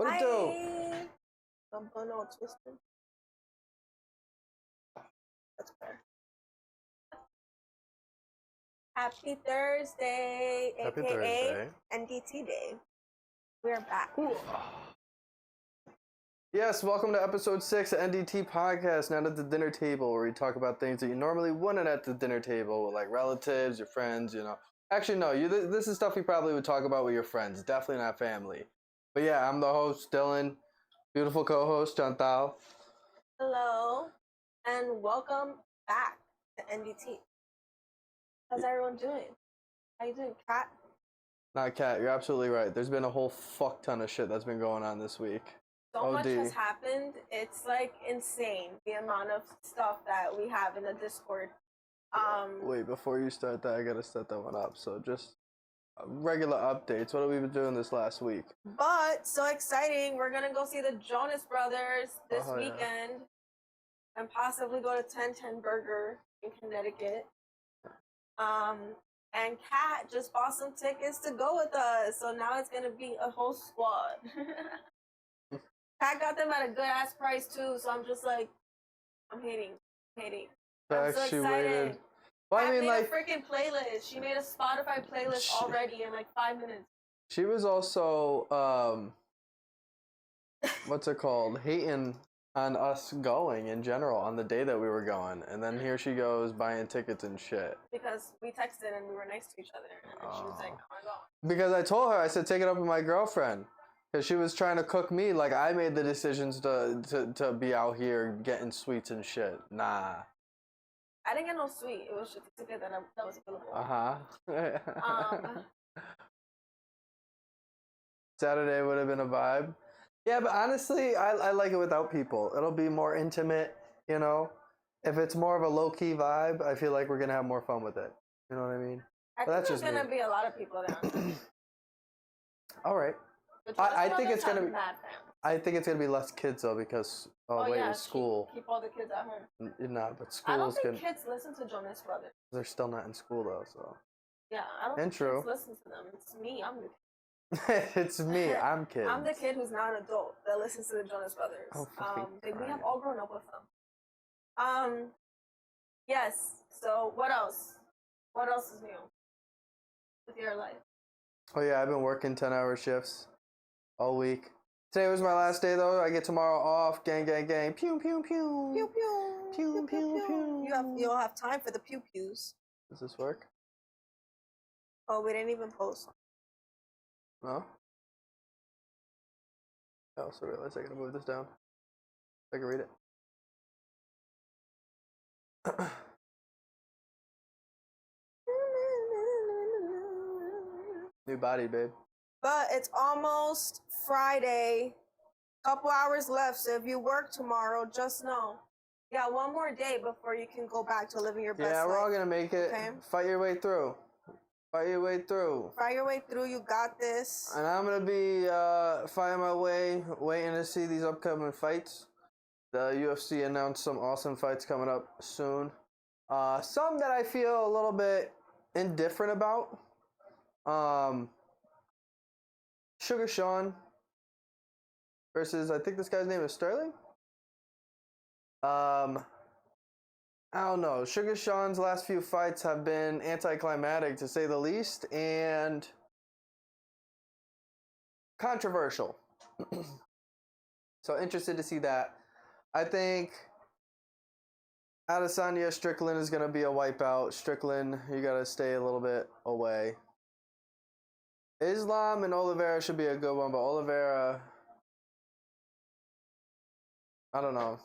What it do? I'm going all twisted. That's fair. Happy Thursday, Happy aka Thursday. NDT Day. We're back. Yes, welcome to episode 6 of NDT Podcast, Not at the Dinner Table, where we talk about things that you normally wouldn't at the dinner table, with like relatives, your friends, you know. Actually, no, this is stuff you probably would talk about with your friends, definitely not family. But yeah, I'm the host, Dylan. Beautiful co-host, Chantal. Hello, and welcome back to NDT. How's everyone doing? How you doing, Kat? Not Kat, you're absolutely right. There's been a whole fuck ton of shit that's been going on this week. So much has happened. It's like insane the amount of stuff that we have in the Discord. Wait, before you start that, I gotta set that one up. So just regular updates. What have we been doing this last week? But so exciting! We're gonna go see the Jonas Brothers this weekend, and possibly go to 1010 Burger in Connecticut. And Kat just bought some tickets to go with us, so now it's gonna be a whole squad. Kat got them at a good ass price too, so I'm just like, I'm hating. I'm so excited. Well, I mean, like, a freaking playlist. She made a Spotify playlist already in like 5 minutes. She was also what's it called? Hating on us going in general on the day that we were going, and then here she goes buying tickets and shit. Because we texted and we were next to each other, and she was like, "Oh my god." Because I told her, I said, take it up with my girlfriend. Because she was trying to cook me like I made the decisions to be out here getting sweets and shit. Nah. I didn't get no sweet. It was just a ticket that was available. Saturday would have been a vibe. Yeah, but honestly, I like it without people. It'll be more intimate, you know? If it's more of a low-key vibe, I feel like we're going to have more fun with it. You know what I mean? I think there's going to be a lot of people there. All right. I think it's gonna be. I think it's gonna be less kids though because school. Keep all the kids at home. Nah, but school. I don't think kids listen to Jonas Brothers. They're still not in school though, so. Yeah, I don't think kids listen to them. It's me. I'm the kid. It's me. I'm kid. I'm the kid who's not an adult that listens to the Jonas Brothers. Oh, we have all grown up with them. Yes. So what else? What else is new with your life? Oh yeah, I've been working 10-hour shifts all week. Today was my last day though. I get tomorrow off. Gang, gang, gang. Pew, pew, pew. Pew, pew. Pew, pew, pew. You'll have time for the pew pews. Does this work? Oh, we didn't even post. No? I also realized I gotta move this down. I can read it. New body, babe. But it's almost Friday. Couple hours left, so if you work tomorrow, just know you got one more day before you can go back to living your best life. Yeah, we're all gonna make it. Okay? Fight your way through. Fight your way through. Fight your way through. You got this. And I'm gonna be fighting my way, waiting to see these upcoming fights. The UFC announced some awesome fights coming up soon. Some that I feel a little bit indifferent about. Sugar Sean versus, I think this guy's name is Sterling. I don't know. Sugar Sean's last few fights have been anticlimactic to say the least and controversial. So interested to see that. I think Adesanya Strickland is going to be a wipeout. Strickland, you got to stay a little bit away. Islam and Oliveira should be a good one, but Oliveira, I don't know.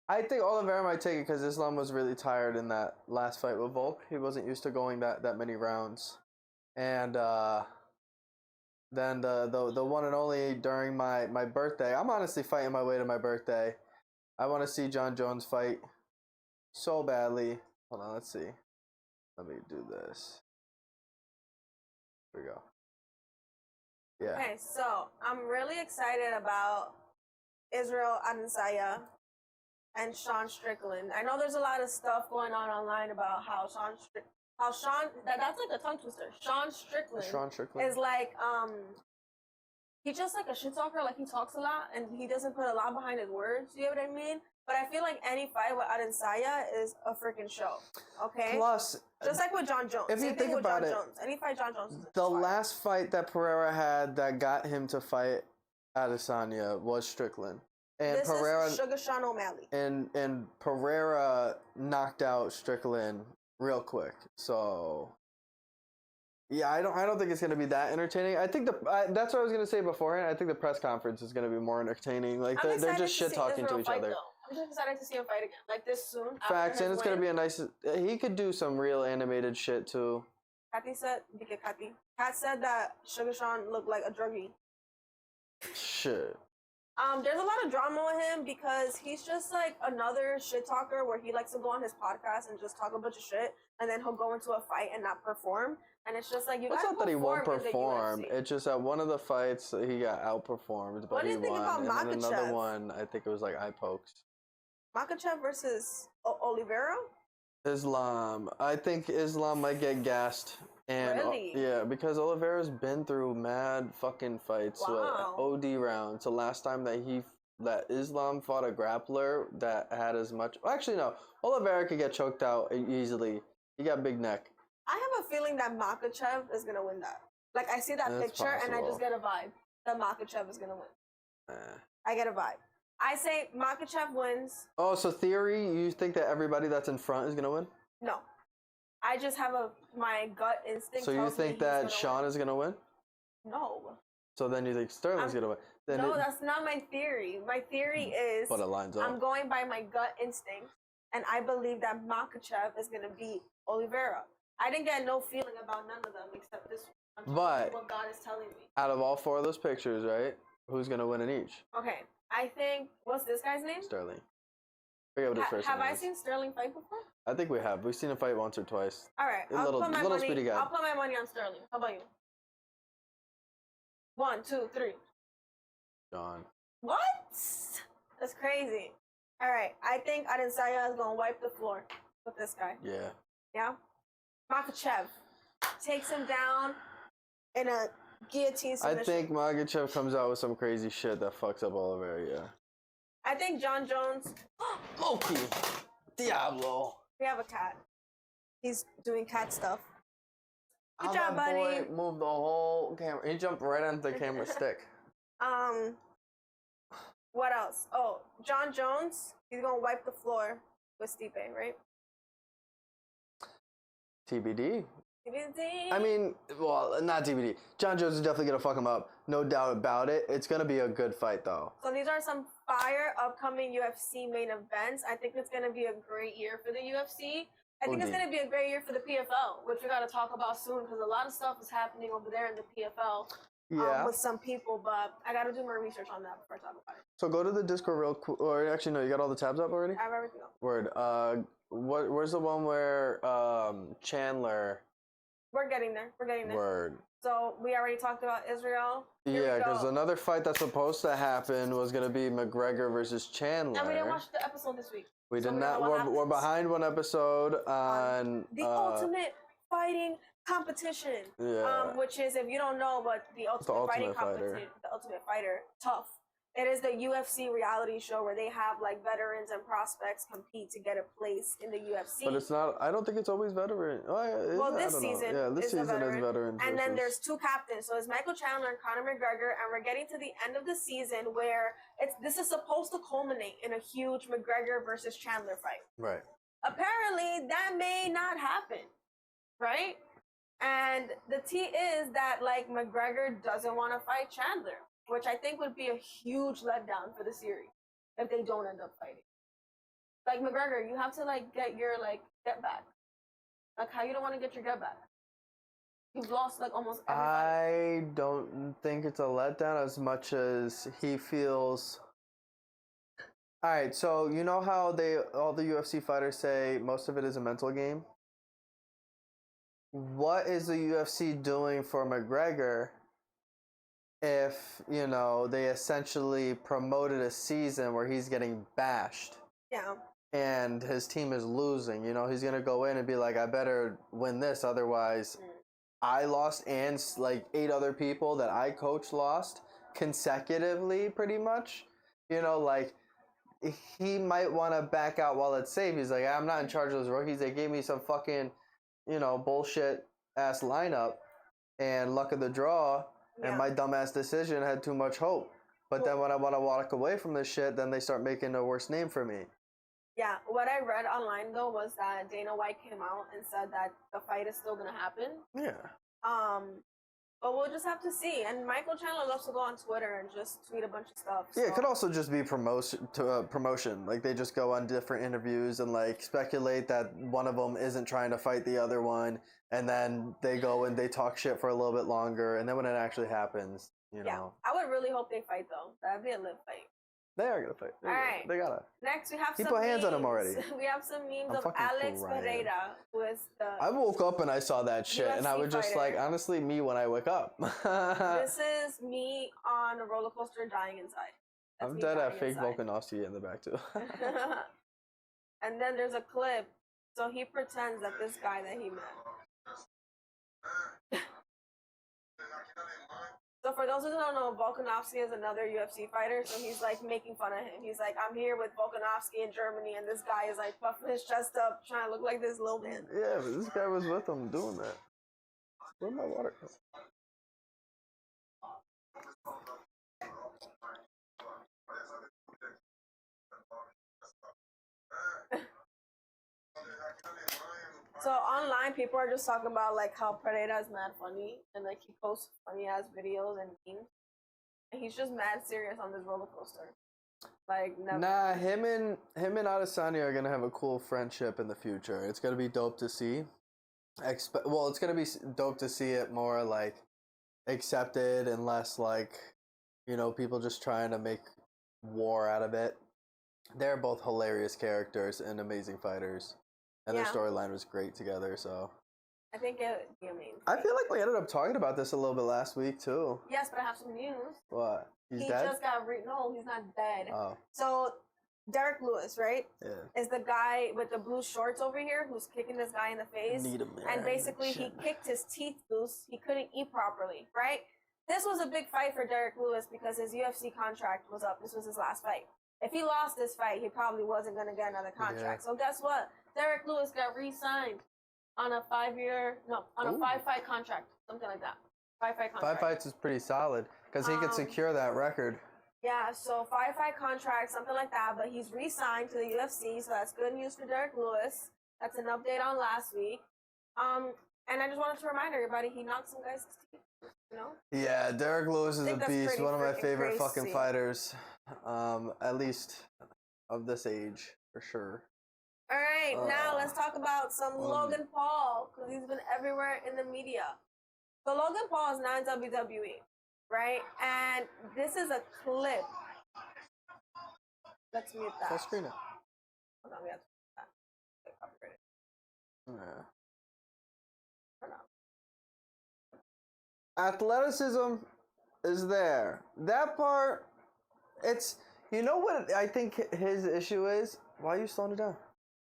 I think Oliveira might take it because Islam was really tired in that last fight with Volk. He wasn't used to going that many rounds. And then the one and only during my birthday, I'm honestly fighting my way to my birthday. I want to see John Jones fight so badly. Hold on, let's see. Let me do this. Here we go. Yeah. Okay, so I'm really excited about Israel Adesanya and Sean Strickland. I know there's a lot of stuff going on online about how that's like a tongue twister. Sean Strickland is like he's just like a shit talker. Like he talks a lot and he doesn't put a lot behind his words. You know what I mean? But I feel like any fight with Adesanya is a freaking show. Okay. Plus, just like with John Jones. if you think about it, any fight John Jones. The last fight that Pereira had that got him to fight Adesanya was Strickland. And this Pereira is Sugar Sean O'Malley. And Pereira knocked out Strickland real quick. So yeah, I don't think it's gonna be that entertaining. I think that's what I was gonna say beforehand. I think the press conference is gonna be more entertaining. Like they're just shit talking to each other. I'm just excited to see him fight again, like this soon. Facts, and it's gonna be a nice. He could do some real animated shit too. Kat said that Sugar Sean looked like a druggie. Shit. There's a lot of drama with him because he's just like another shit talker where he likes to go on his podcast and just talk a bunch of shit, and then he'll go into a fight and not perform. And it's just like you. It's not that he won't perform. It's just at one of the fights he got outperformed, but he won. And then another one, I think it was like eye pokes. Makhachev versus Oliveira? Islam. I think Islam might get gassed. And really? Yeah, because Oliveira's been through mad fucking fights with OD rounds. The last time that Islam fought a grappler that had as much. Actually, no. Oliveira could get choked out easily. He got big neck. I have a feeling that Makhachev is gonna win that. Like I see that picture and I just get a vibe that Makhachev is gonna win. I get a vibe. I say Makhachev wins. Oh, so theory, you think that everybody that's in front is gonna win? No. I just have my gut instinct. So you think that Sean is gonna win? No. So then you think Sterling's gonna win? No, that's not my theory. My theory is but it lines up. I'm going by my gut instinct, and I believe that Makhachev is gonna beat Oliveira. I didn't get no feeling about none of them except this one. But what God is telling me. Out of all four of those pictures, right? Who's gonna win in each? Okay, I think what's this guy's name? Sterling. Forget what his first name is. Have I seen Sterling fight before? I think we have. We've seen him fight once or twice. All right, I'll put my money on Sterling. How about you? 1, 2, 3. John. What? That's crazy. All right, I think Adesanya is gonna wipe the floor with this guy. Yeah. Yeah. Makhachev takes him down in a guillotine submission. I think Makhachev comes out with some crazy shit that fucks up Oliveira. Yeah. I think John Jones. Loki. Diablo. We have a cat. He's doing cat stuff. Good How job, that buddy. Boy moved the whole camera. He jumped right onto the camera stick. What else? Oh, John Jones. He's gonna wipe the floor with Stipe, right? TBD. TBD. I mean, well, not TBD. John Jones is definitely gonna fuck him up, no doubt about it. It's gonna be a good fight, though. So these are some fire upcoming UFC main events. I think it's gonna be a great year for the UFC. I think it's gonna be a great year for the PFL, which we gotta talk about soon because a lot of stuff is happening over there in the PFL. Yeah. With some people, but I gotta do more research on that before I talk about it. So go to the Discord real quick. Or actually, no, you got all the tabs up already? I have everything up. Word. Where's the one where Chandler? We're getting there. We're getting there. Word. So we already talked about Israel. Yeah, because another fight that's supposed to happen was gonna be McGregor versus Chandler. And we didn't watch the episode this week. We did not. We're behind one episode on the ultimate fighting competition. Yeah. Which is, if you don't know, but the ultimate fighting competition, the Ultimate Fighter, tough. It is the UFC reality show where they have like veterans and prospects compete to get a place in the UFC. But it's not. I don't think it's always veteran. Well, this season, this season is veteran. And then there's two captains. So it's Michael Chandler and Conor McGregor, and we're getting to the end of the season where this is supposed to culminate in a huge McGregor versus Chandler fight. Right. Apparently, that may not happen. Right. And the tea is that like McGregor doesn't want to fight Chandler, which I think would be a huge letdown for the series if they don't end up fighting. Like McGregor, you have to like get your get back. Like how you don't want to get your get back. You've lost like almost every I don't think it's a letdown as much as he feels. All right, so you know how all the UFC fighters say most of it is a mental game? What is the UFC doing for McGregor if, they essentially promoted a season where he's getting bashed? Yeah. And his team is losing. He's going to go in and be like, I better win this. Otherwise, I lost and like 8 other people that I coached lost. consecutively, pretty much. You know, like he might want to back out while it's safe. He's like, I'm not in charge of those rookies. They gave me some fucking, bullshit ass lineup and luck of the draw, and my dumbass decision had too much hope. But then when I want to walk away from this shit, then they start making a worse name for me. Yeah, what I read online though was that Dana White came out and said that the fight is still gonna happen. Yeah. But we'll just have to see. And Michael Chandler loves to go on Twitter and just tweet a bunch of stuff. Yeah, it could also just be promotion. Like they just go on different interviews and like speculate that one of them isn't trying to fight the other one, and then they go and they talk shit for a little bit longer, and then when it actually happens, you know. I would really hope they fight though. That'd be a live fight. They are gonna fight. All right. They gotta. Next, we have he some put hands memes. on him already. We have some memes of Alex Pereira, who is the. I woke up and I saw that shit, UFC and I was just fighter. like, honestly, me when I wake up. This is me on a roller coaster dying inside. That's I'm me dead dying at fake inside. Volkanovski in the back too. And then there's a clip. So he pretends that this guy that he met. So for those who don't know, Volkanovski is another UFC fighter. So he's like making fun of him. He's like, I'm here with Volkanovski in Germany, and this guy is like puffing his chest up, trying to look like this little man. Yeah, but this guy was with him doing that. Where'd my water go? So online, people are just talking about like how Pereira is mad funny, and like he posts funny ass videos and memes, and he's just mad serious on this roller coaster. Like never. Nah, him and Adesanya are gonna have a cool friendship in the future. It's gonna be dope to see. It's gonna be dope to see it more like accepted and less like, people just trying to make war out of it. They're both hilarious characters and amazing fighters, and their storyline was great together. So I think it would be amazing. I feel like we ended up talking about this a little bit last week too. Yes, but I have some news. What? He's he dead? just got no, he's not dead. Oh. So Derek Lewis, right? Yeah. Is the guy with the blue shorts over here who's kicking this guy in the face. And basically he kicked his teeth loose. He couldn't eat properly, right? This was a big fight for Derek Lewis because his UFC contract was up. This was his last fight. If he lost this fight, he probably wasn't going to get another contract. So guess what? Derek Lewis got re-signed on a 5-fight contract. Something like that. 5-fight contract. 5 fights is pretty solid because he could secure that record. Yeah, so 5-fight contract, something like that. But he's re-signed to the UFC, so that's good news for Derek Lewis. That's an update on last week. And I just wanted to remind everybody, he knocked some guys' teeth. Yeah, Derek Lewis is a beast. One of my favorite fucking crazy. fighters, at least of this age, for sure. All right, now let's talk about some Logan Paul, because he's been everywhere in the media. So Logan Paul is now in WWE, right? And this is a clip. Let's mute that. Full screen it. Hold on, we have to mute that. Yeah. Hold on. Athleticism is there. That part, it's, you know what I think his issue is? Why are you slowing it down?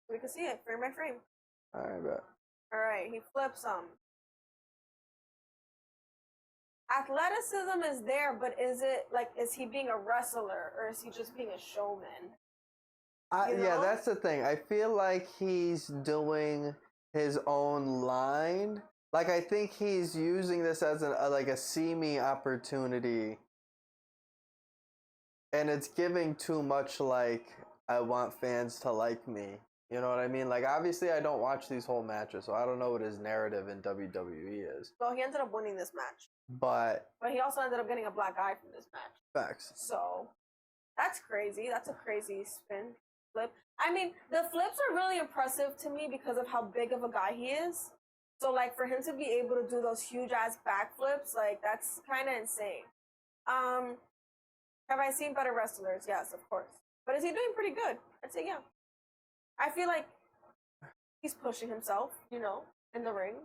We can see it frame by frame. All right, bet. All right, he flips some. Athleticism is there, but is he being a wrestler or is he just being a showman? Yeah, that's the thing. I feel like he's doing his own line. Like, I think he's using this as a see-me opportunity. And it's giving too much, like, I want fans to like me. You know what I mean? Like, obviously, I don't watch these whole matches, so I don't know what his narrative in WWE is. Well, he ended up winning this match. But he also ended up getting a black eye from this match. Facts. So, that's crazy. That's a crazy flip. I mean, the flips are really impressive to me because of how big of a guy he is. So, like, for him to be able to do those huge-ass backflips, like, that's kind of insane. Have I seen better wrestlers? Yes, of course. But is he doing pretty good? I'd say yeah. I feel like he's pushing himself, in the ring.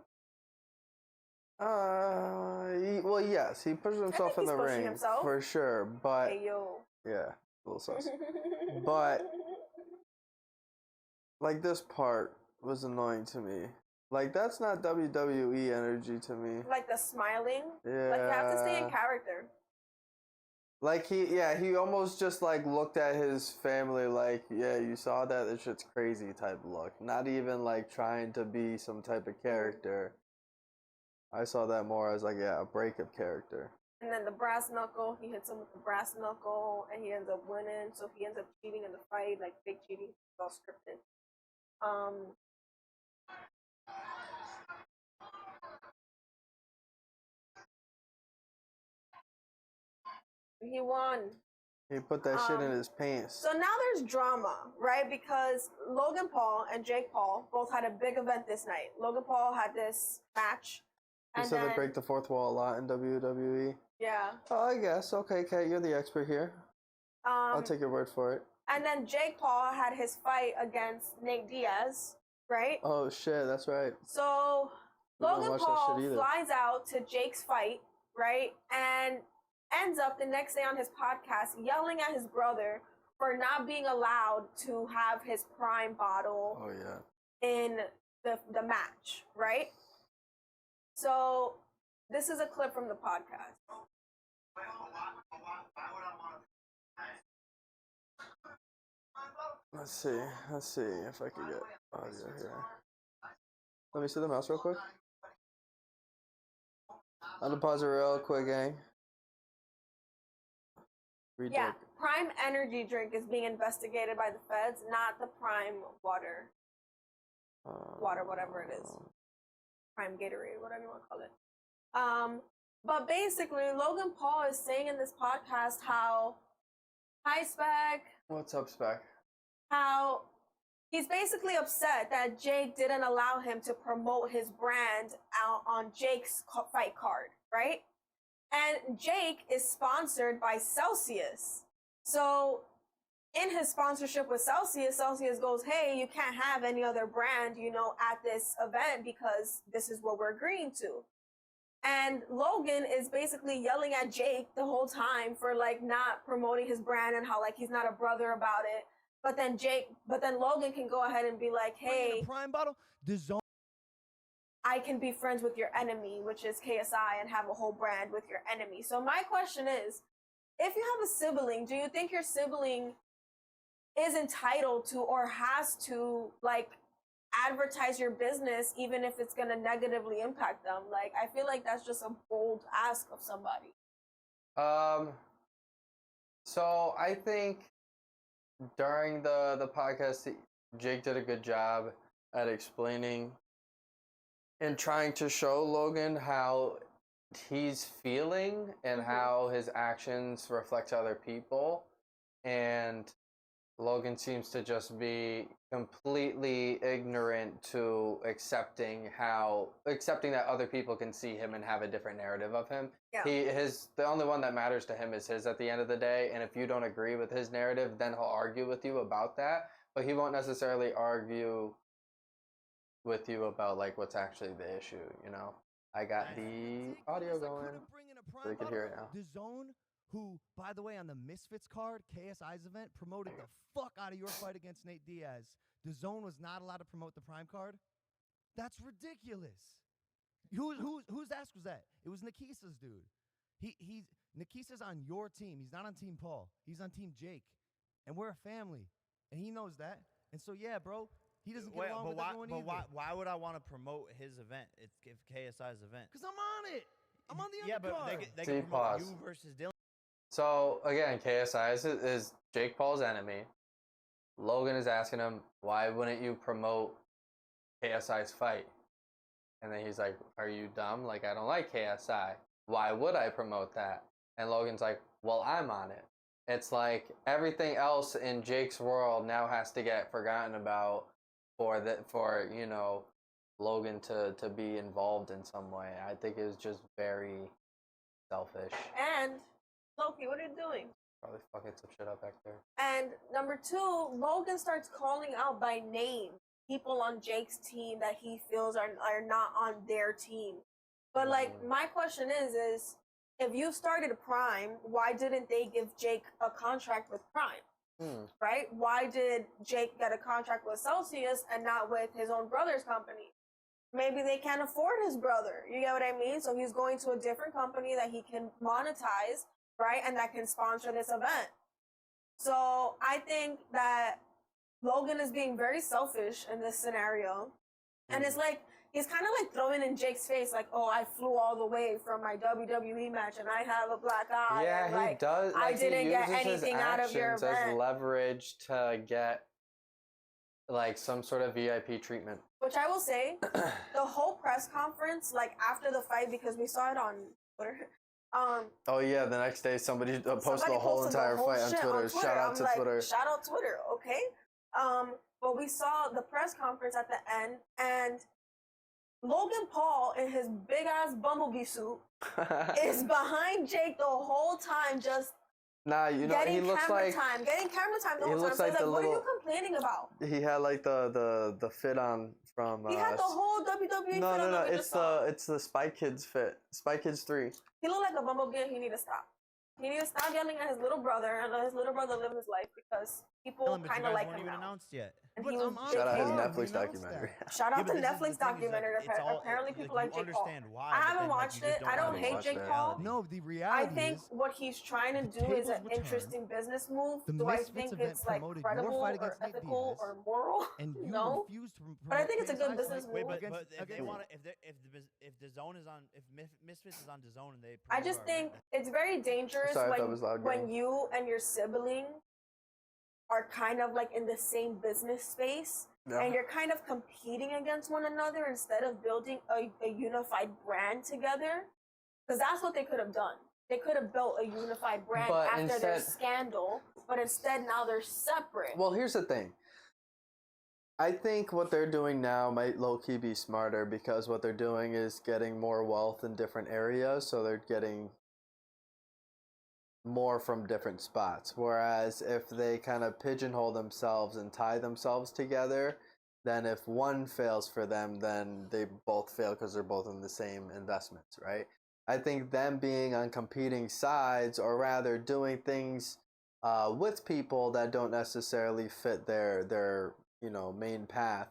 Well, yes, he pushes himself in the ring for sure. But hey, yo. Yeah, a little sus. But like this part was annoying to me. Like that's not WWE energy to me. Like the smiling. Yeah. Like you have to stay in character. Like he almost just like looked at his family like, yeah, you saw that? This shit's crazy type look. Not even like trying to be some type of character. I saw that more as like, yeah, a break of character. And then the brass knuckle, he hits him with the brass knuckle, and he ends up winning. So he ends up cheating in the fight, like fake cheating, it's all scripted. He won. He put that shit in his pants. So now there's drama, right? Because Logan Paul and Jake Paul both had a big event this night. Logan Paul had this match. You said they break the fourth wall a lot in WWE. Yeah. Oh, I guess. Okay, Kate, you're the expert here. I'll take your word for it. And then Jake Paul had his fight against Nate Diaz, right? Oh shit, that's right. So Logan Paul flies out to Jake's fight, right? And ends up the next day on his podcast yelling at his brother for not being allowed to have his prime bottle in the match, right? So this is a clip from the podcast. Let's see if I can get audio here. Let me see the mouse real quick. I'm gonna pause it real quick, gang. Yeah, Prime energy drink is being investigated by the feds, not the Prime water. Water, whatever it is. Prime Gatorade, whatever you want to call it. But basically, Logan Paul is saying in this podcast how, hi, Spec. What's up, Spec? How he's basically upset that Jake didn't allow him to promote his brand out on Jake's fight card, right? And Jake is sponsored by Celsius. So in his sponsorship with Celsius, Celsius goes, hey, you can't have any other brand, at this event because this is what we're agreeing to. And Logan is basically yelling at Jake the whole time for like not promoting his brand and how like he's not a brother about it. But then Logan can go ahead and be like, hey, Prime bottle, I can be friends with your enemy, which is KSI, and have a whole brand with your enemy. So my question is, if you have a sibling, do you think your sibling is entitled to or has to like advertise your business even if it's going to negatively impact them? Like, I feel like that's just a bold ask of somebody. So I think during the podcast, Jake did a good job at explaining and trying to show Logan how he's feeling and how his actions reflect to other people. And Logan seems to just be completely ignorant to accepting that other people can see him and have a different narrative of him. Yeah. The only one that matters to him is his at the end of the day, and if you don't agree with his narrative, then he'll argue with you about that, but he won't necessarily argue with you about like what's actually the issue, I got the audio going so you can hear it now. The Zone, who, by the way, on the Misfits card, KSI's event, promoted the fuck out of your fight against Nate Diaz. The Zone was not allowed to promote the Prime card? That's ridiculous. Whose ass was that? It was Nikisa's dude. Nikisa's on your team. He's not on Team Paul. He's on Team Jake. And we're a family. And he knows that. And so, yeah, bro, he doesn't get along with everyone either. But why would I want to promote his event? It's KSI's event. Because I'm on it. I'm on the undercard. Yeah, but they can promote you versus Dylan. So, again, KSI is Jake Paul's enemy. Logan is asking him, why wouldn't you promote KSI's fight? And then he's like, are you dumb? Like, I don't like KSI. Why would I promote that? And Logan's like, well, I'm on it. It's like everything else in Jake's world now has to get forgotten about for Logan to be involved in some way. I think it was just very selfish. And Loki, what are you doing? Probably fucking some shit up back there. And number two, Logan starts calling out by name people on Jake's team that he feels are not on their team. But like, my question is if you started a Prime, why didn't they give Jake a contract with Prime? Right? Why did Jake get a contract with Celsius and not with his own brother's company? Maybe they can't afford his brother. You get what I mean? So he's going to a different company that he can monetize right? And that can sponsor this event. So I think that Logan is being very selfish in this scenario. And it's like, he's kind of like throwing in Jake's face, like, oh, I flew all the way from my WWE match and I have a black eye. Yeah, and, he like, does. I Like, didn't he get uses his anything out of your actions as event. leverage to get like some sort of VIP treatment. Which I will say, the whole press conference, like after the fight, because we saw it on Twitter. Oh yeah, the next day somebody posted Somebody the whole posted entire whole fight on shit Twitter. Shout out I'm to like, Twitter. Shout out Twitter, okay? But we saw the press conference at the end, and Logan Paul in his big ass bumblebee suit is behind Jake the whole time, just Nah, you know, getting he looks camera like time, getting camera time the he whole time. looks So like it's the like, what are you little- complaining about? he had like the fit on from. He had the whole WWE No, fit no, on no. that we It's just saw. the Spy Kids fit. Spy Kids 3. He looked like a bumblebee and he need to stop. He need to stop yelling at his little brother and let his little brother live his life because people But you kind of guys like weren't him even now. announced yet. And But he was I'm on Jake Shout out his Paul. board. Netflix We announced documentary. Shout Yeah, out but to this is Netflix the thing is, like, documentary. it's all- Apparently, like, people like you Jake Paul. understand why. I but haven't then, like, watched you just it. I don't haven't hate watched Jake it. Paul. No, the I reality think is what he's trying to the do is tables an were turned. interesting business move. The Do I Misfits think event it's like promoted your credible fight or against Nate ethical Diaz, or moral? and you No. refused to But I think it's a good KSI's business fight Wait, move. but if they against- want to, if the zone is on, if Misfits is on the zone and they, I promote just our think event, it's very dangerous Sorry if that was loud, when girl. you and your sibling are kind of like in the same business space and you're kind of competing against one another instead of building a unified brand together. Because that's what they could have done. They could have built a unified brand But after their instead- scandal, but instead now they're separate. Well, here's the thing. I think what they're doing now might low-key be smarter because what they're doing is getting more wealth in different areas, so they're getting more from different spots. Whereas if they kind of pigeonhole themselves and tie themselves together, then if one fails for them, then they both fail because they're both in the same investments, right? I think them being on competing sides, or rather doing things with people that don't necessarily fit their main path,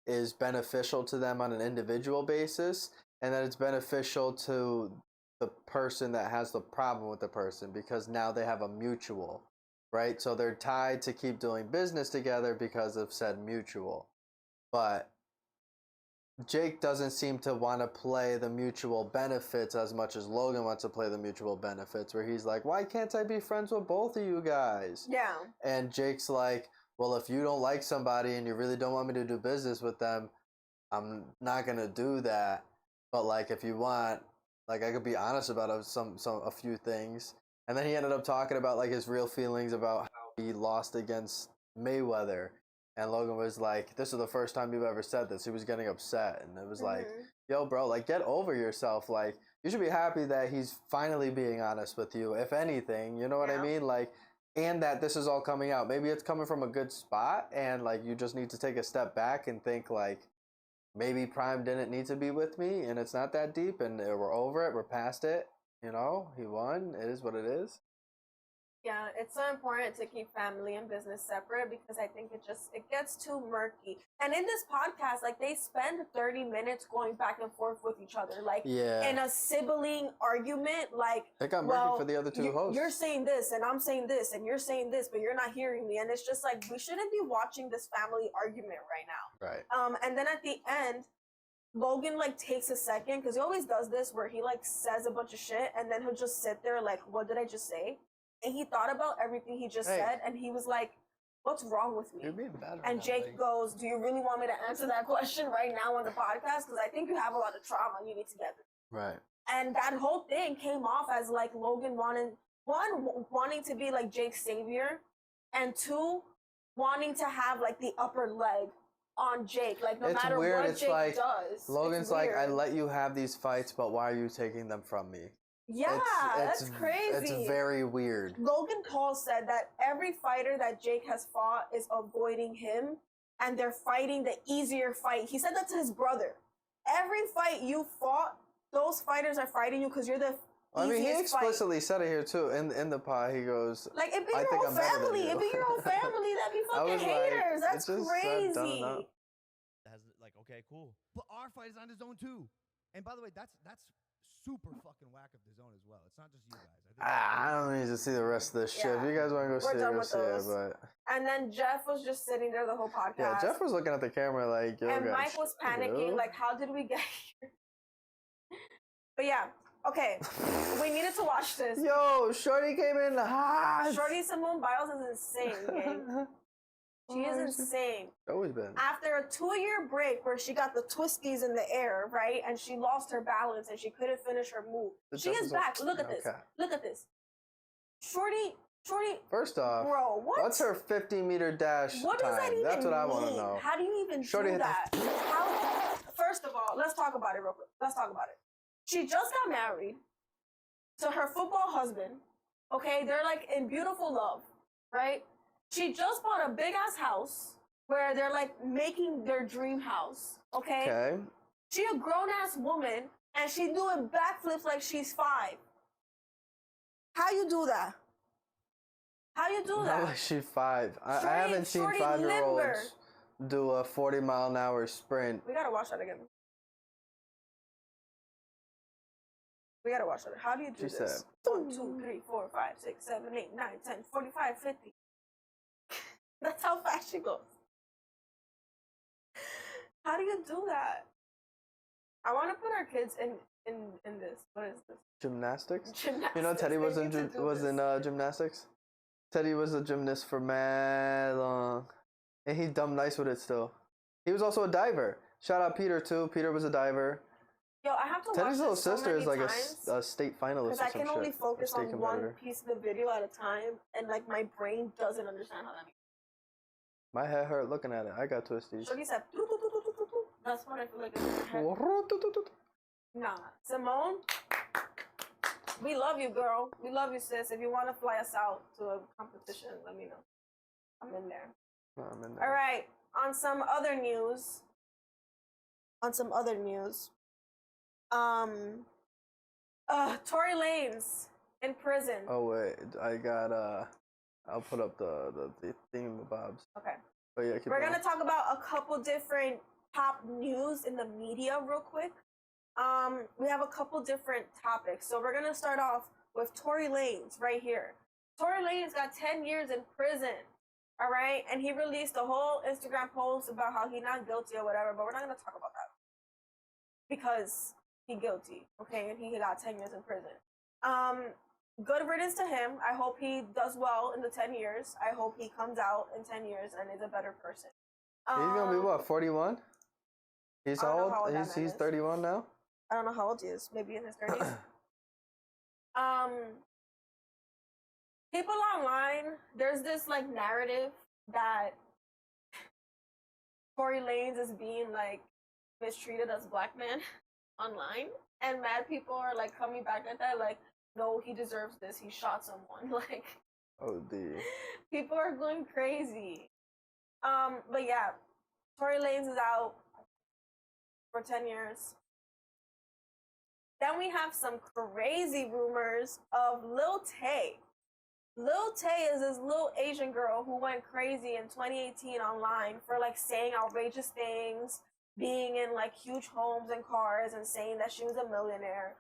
is beneficial to them on an individual basis, and that it's beneficial to the person that has the problem with the person because now they have a mutual, right? So they're tied to keep doing business together because of said mutual. But Jake doesn't seem to want to play the mutual benefits as much as Logan wants to play the mutual benefits, where he's like, why can't I be friends with both of you guys? Yeah. And Jake's like, well, if you don't like somebody and you really don't want me to do business with them, I'm not going to do that. But like, if you want, like, I could be honest about a few things. And then he ended up talking about like his real feelings about how he lost against Mayweather. And Logan was like, this is the first time you've ever said this. He was getting upset. And it was like, yo, bro, like, get over yourself. Like, you should be happy that he's finally being honest with you, if anything. You know what I mean? Like, and that this is all coming out. Maybe it's coming from a good spot. And, like, you just need to take a step back and think, like, maybe Prime didn't need to be with me. And it's not that deep. And we're over it. We're past it. You know, he won. It is what it is. Yeah, it's so important to keep family and business separate because I think it gets too murky. And in this podcast, like they spend 30 minutes going back and forth with each other, like in a sibling argument. Like it got murky for the other two hosts. You're saying this, and I'm saying this, and you're saying this, but you're not hearing me. And it's just like we shouldn't be watching this family argument right now. Right. And then at the end, Logan like takes a second because he always does this where he like says a bunch of shit and then he'll just sit there like, what did I just say? And he thought about everything he just said, and he was like, what's wrong with me? You're being bad right and now, Jake buddy. goes, do you really want me to answer that question right now on the podcast? Because I think you have a lot of trauma you need to get through. Right. And that whole thing came off as like Logan wanting to be like Jake's savior, and two, wanting to have like the upper leg on Jake. Like no matter weird. what It's Jake like, does. Logan's like, I let you have these fights, but why are you taking them from me? Yeah, that's crazy. It's very weird. Logan Paul said that every fighter that Jake has fought is avoiding him, and they're fighting the easier fight. He said that to his brother. Every fight you fought, those fighters are fighting you because you're the I mean, he easiest explicitly said it here too. In the pod, he goes, like it be I your think own I'm better than family. you. It be your own family that be I fucking was like, haters. it That's just said crazy. done enough. Has like, okay, cool. But our fight is on his own too. And by the way, that's super fucking whack of DAZN as well. It's not just you guys. I think I don't need to see the rest of this shit. If Yeah. you guys want to go We're see it, done go with see those. it. But And then Jeff was just sitting there the whole podcast. yeah, Jeff was looking at the camera like, yo, and guys, Mike was panicking, yo. like, how did we get here? But yeah, okay. We needed to watch this. Yo, Shorty came in hot. Shorty Simone Biles is insane, gang. She is insane. Always been. After a 2-year break where she got the twisties in the air, right? And she lost her balance and she couldn't finish her move. She is back. Look at this. Look at this. Shorty. First off, bro, what's her 50-meter dash What does that time? even That's what I want to mean? know. How do you even Shorty do hit that? How, first of all, let's talk about it real quick. Let's talk about it. She just got married to her football husband. Okay, they're like in beautiful love, right? She just bought a big ass house where they're like making their dream house. Okay. Okay. She a grown ass woman and she doing backflips like she's 5. How you do that? How you do Not that? like she's 5. I Shorty- haven't seen Shorty 5-year-olds limber. do a 40-mile-an-hour sprint. We gotta watch that again. We gotta watch that. How do you do She this? said, 1, 2, 3, 4, 5, 6, 7, 8, 9, 10, 45, 50. That's how fast she goes. How do you do that? I want to put our kids in this. What is this? Gymnastics? Gymnastics. You know, Teddy They was in need to do was this. in gymnastics. Teddy was a gymnast for mad long, and he dumb nice with it still. He was also a diver. Shout out Peter too. Peter was a diver. Yo, I have to Teddy's watch little this so sister many is like times a state finalist or because I some can shit. only A focus state on one competitor. piece of the video at a time, and like my brain doesn't understand how that means. My head hurt looking at it. I got twisties. Shorty said, "Doo, doo, doo, doo, doo, doo, doo." That's what I feel like. In my head. Nah, Simone, we love you, girl. We love you, sis. If you want to fly us out to a competition, let me know. I'm in there. No, I'm in All there. right. On some other news. Tory Lanez in prison. Oh wait, I got I'll put up the theme of Bob's. Okay. But yeah, keep We're going. gonna talk about a couple different top news in the media real quick. We have a couple different topics. So we're gonna start off with Tory Lanez right here. Tory Lanez got 10 years in prison. All right, and he released a whole Instagram post about how he's not guilty or whatever, but we're not gonna talk about that because he's guilty, okay, and he got 10 years in prison. Good riddance to him. I hope he does well in the 10 years. I hope he comes out in 10 years and is a better person. He's gonna be what, 41? He's I don't know how how old? old that man He's is. 31 now. I don't know how old he is. Maybe in his 30s. People online, there's this like narrative that Tory Lanez is being like mistreated as black man online, and mad people are like coming back at that like, no, he deserves this. He shot someone. Like, Oh dear. people are going crazy. But yeah, Tory Lanez is out for 10 years. Then we have some crazy rumors of Lil Tay. Lil Tay is this little Asian girl who went crazy in 2018 online for like saying outrageous things, being in like huge homes and cars and saying that she was a millionaire.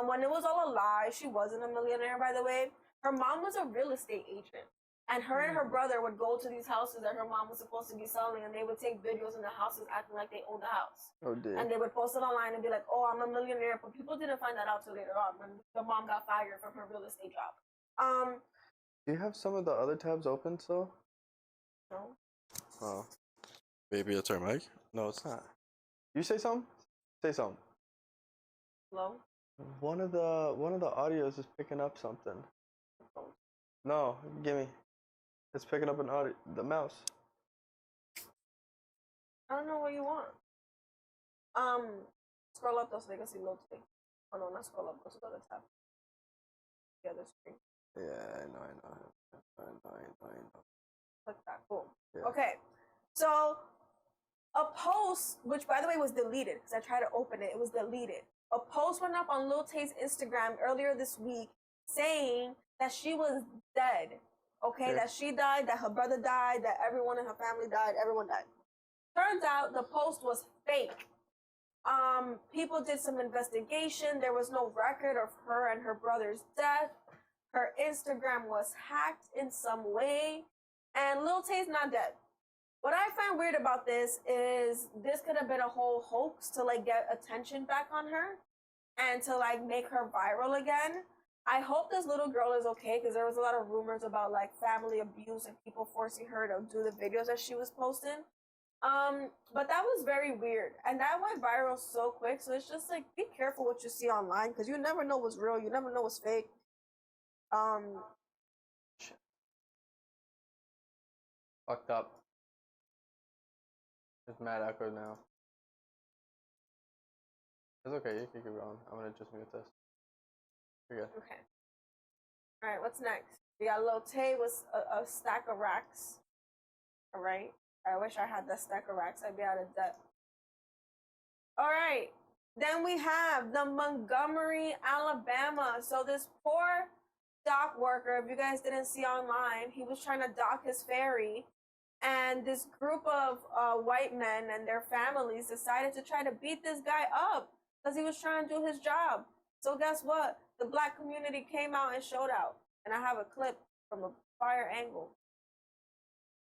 When it was all a lie, she wasn't a millionaire, by the way. Her mom was a real estate agent. And her and her brother would go to these houses that her mom was supposed to be selling, and they would take videos in the houses acting like they owned the house. Oh dear. And they would post it online and be like, oh, I'm a millionaire. But people didn't find that out till later on when the mom got fired from her real estate job. Do you have some of the other tabs open still? No. Oh. Maybe it's our mic? No, it's not. You say something? Say something. Hello? One of the audios is picking up something. No, gimme. It's picking up an audio. The mouse. I don't know what you want. Scroll up though so they can see Lil Tay. Oh no, not scroll up. Go to the other tab. The other screen. Yeah, I know. Click that. Boom. Yeah. Okay. So a post, which by the way was deleted because I tried to open it, it was deleted. A post went up on Lil Tay's Instagram earlier this week saying that she was dead. Okay, Yeah. that she died, that her brother died, that everyone in her family died, everyone died. Turns out the post was fake. People did some investigation. There was no record of her and her brother's death. Her Instagram was hacked in some way, and Lil Tay's not dead. What I find weird about this is this could have been a whole hoax to like get attention back on her and to like make her viral again. I hope this little girl is okay because there was a lot of rumors about like family abuse and people forcing her to do the videos that she was posting. But that was very weird, and that went viral so quick. So it's just like be careful what you see online because you never know what's real. You never know what's fake. Fucked up. It's mad echo now. It's okay, you can keep going. I'm gonna just mute this. You're good. Okay. All right, what's next? We got Lil Tay with a stack of racks. All right. I wish I had that stack of racks. I'd be out of debt. All right. Then we have the Montgomery, Alabama. So this poor dock worker, if you guys didn't see online, he was trying to dock his ferry. And this group of white men and their families decided to try to beat this guy up because he was trying to do his job. So guess what? The black community came out and showed out. And I have a clip from a fire angle.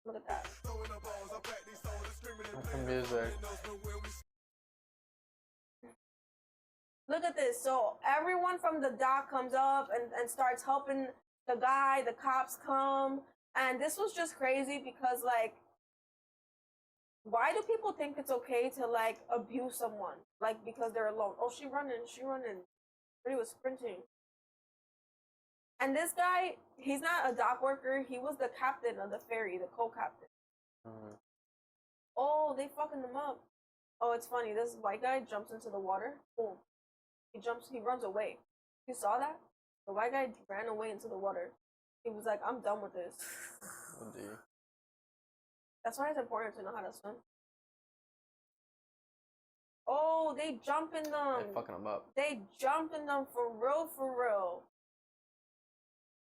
Look at that. That's some music. Look at this. So everyone from the dock comes up and starts helping the guy. The cops come. And this was just crazy because, like, why do people think it's okay to, like, abuse someone? Like, because they're alone. Oh, she running. But he was sprinting. And this guy, he's not a dock worker. He was the captain of the ferry, the co-captain. Mm-hmm. Oh, they fucking him up. Oh, it's funny. This white guy jumps into the water. Boom. He runs away. You saw that? The white guy ran away into the water. He was like, I'm done with this. Oh, dear. That's why it's important to know how to swim. Oh, they jump in them. They're fucking them up. They jump in them for real, for real.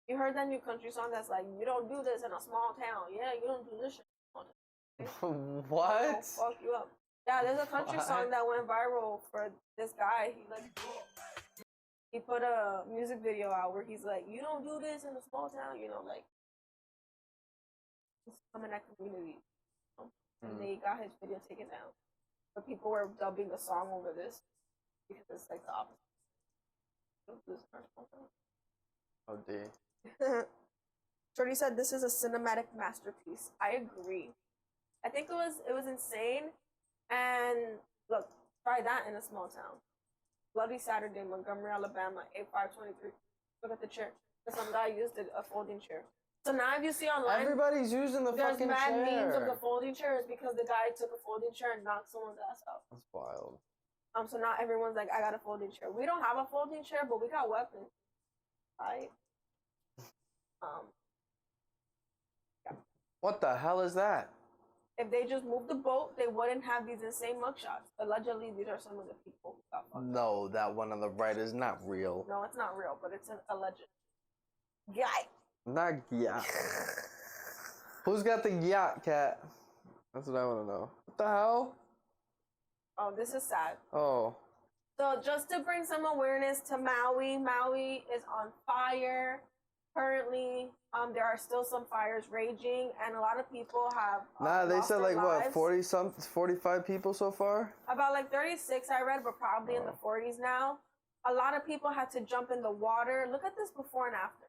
You heard that new country song that's like, you don't do this in a small town. Yeah, you don't do this shit in a small town. What? I'll fuck you up. Yeah, there's a country song that went viral for this guy. He put a music video out where he's like, you don't do this in a small town, you know, like, he's from that community. And they got his video taken down. But people were dubbing the song over this because it's like the opposite. Oh, dear. Shorty said this is a cinematic masterpiece. I agree. I think it was insane. And look, try that in a small town. Bloody Saturday, Montgomery, Alabama, 8523. Look at the chair. Some guy used a folding chair. So now if you see online, Everybody's using the there's fucking mad chair. memes of the folding chairs because the guy took a folding chair and knocked someone's ass out. That's wild. So now everyone's like, I got a folding chair. We don't have a folding chair, but we got weapons. Right? Yeah. What the hell is that? If they just moved the boat, they wouldn't have these insane mugshots. Allegedly, these are some of the people who got fucked. No, that one on the right is not real. No, it's not real, but it's an alleged. Guy. Not yacht. Who's got the yacht, cat? That's what I want to know. What the hell? Oh, this is sad. Oh. So just to bring some awareness to Maui, Maui is on fire currently. There are still some fires raging, and a lot of people have They lost said their like lives. what, 45 people so far? About like 36 I read, but probably in the 40s now. A lot of people had to jump in the water. Look at this before and after.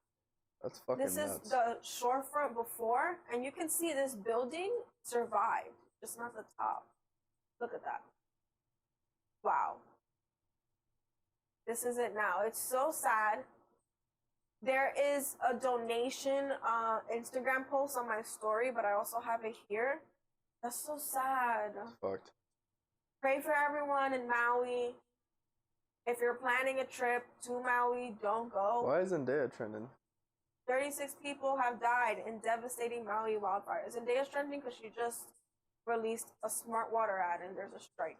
That's fucking This nuts. is the shorefront before, and you can see this building survived, just not the top. Look at that. Wow. This is it now. It's so sad. There is a donation Instagram post on my story, but I also have it here. That's so sad. It's fucked. Pray for everyone in Maui. If you're planning a trip to Maui, don't go. Why isn't Zendaya trending? 36 people have died in devastating Maui wildfires. Zendaya's trending because she just released a smart water ad and there's a strike.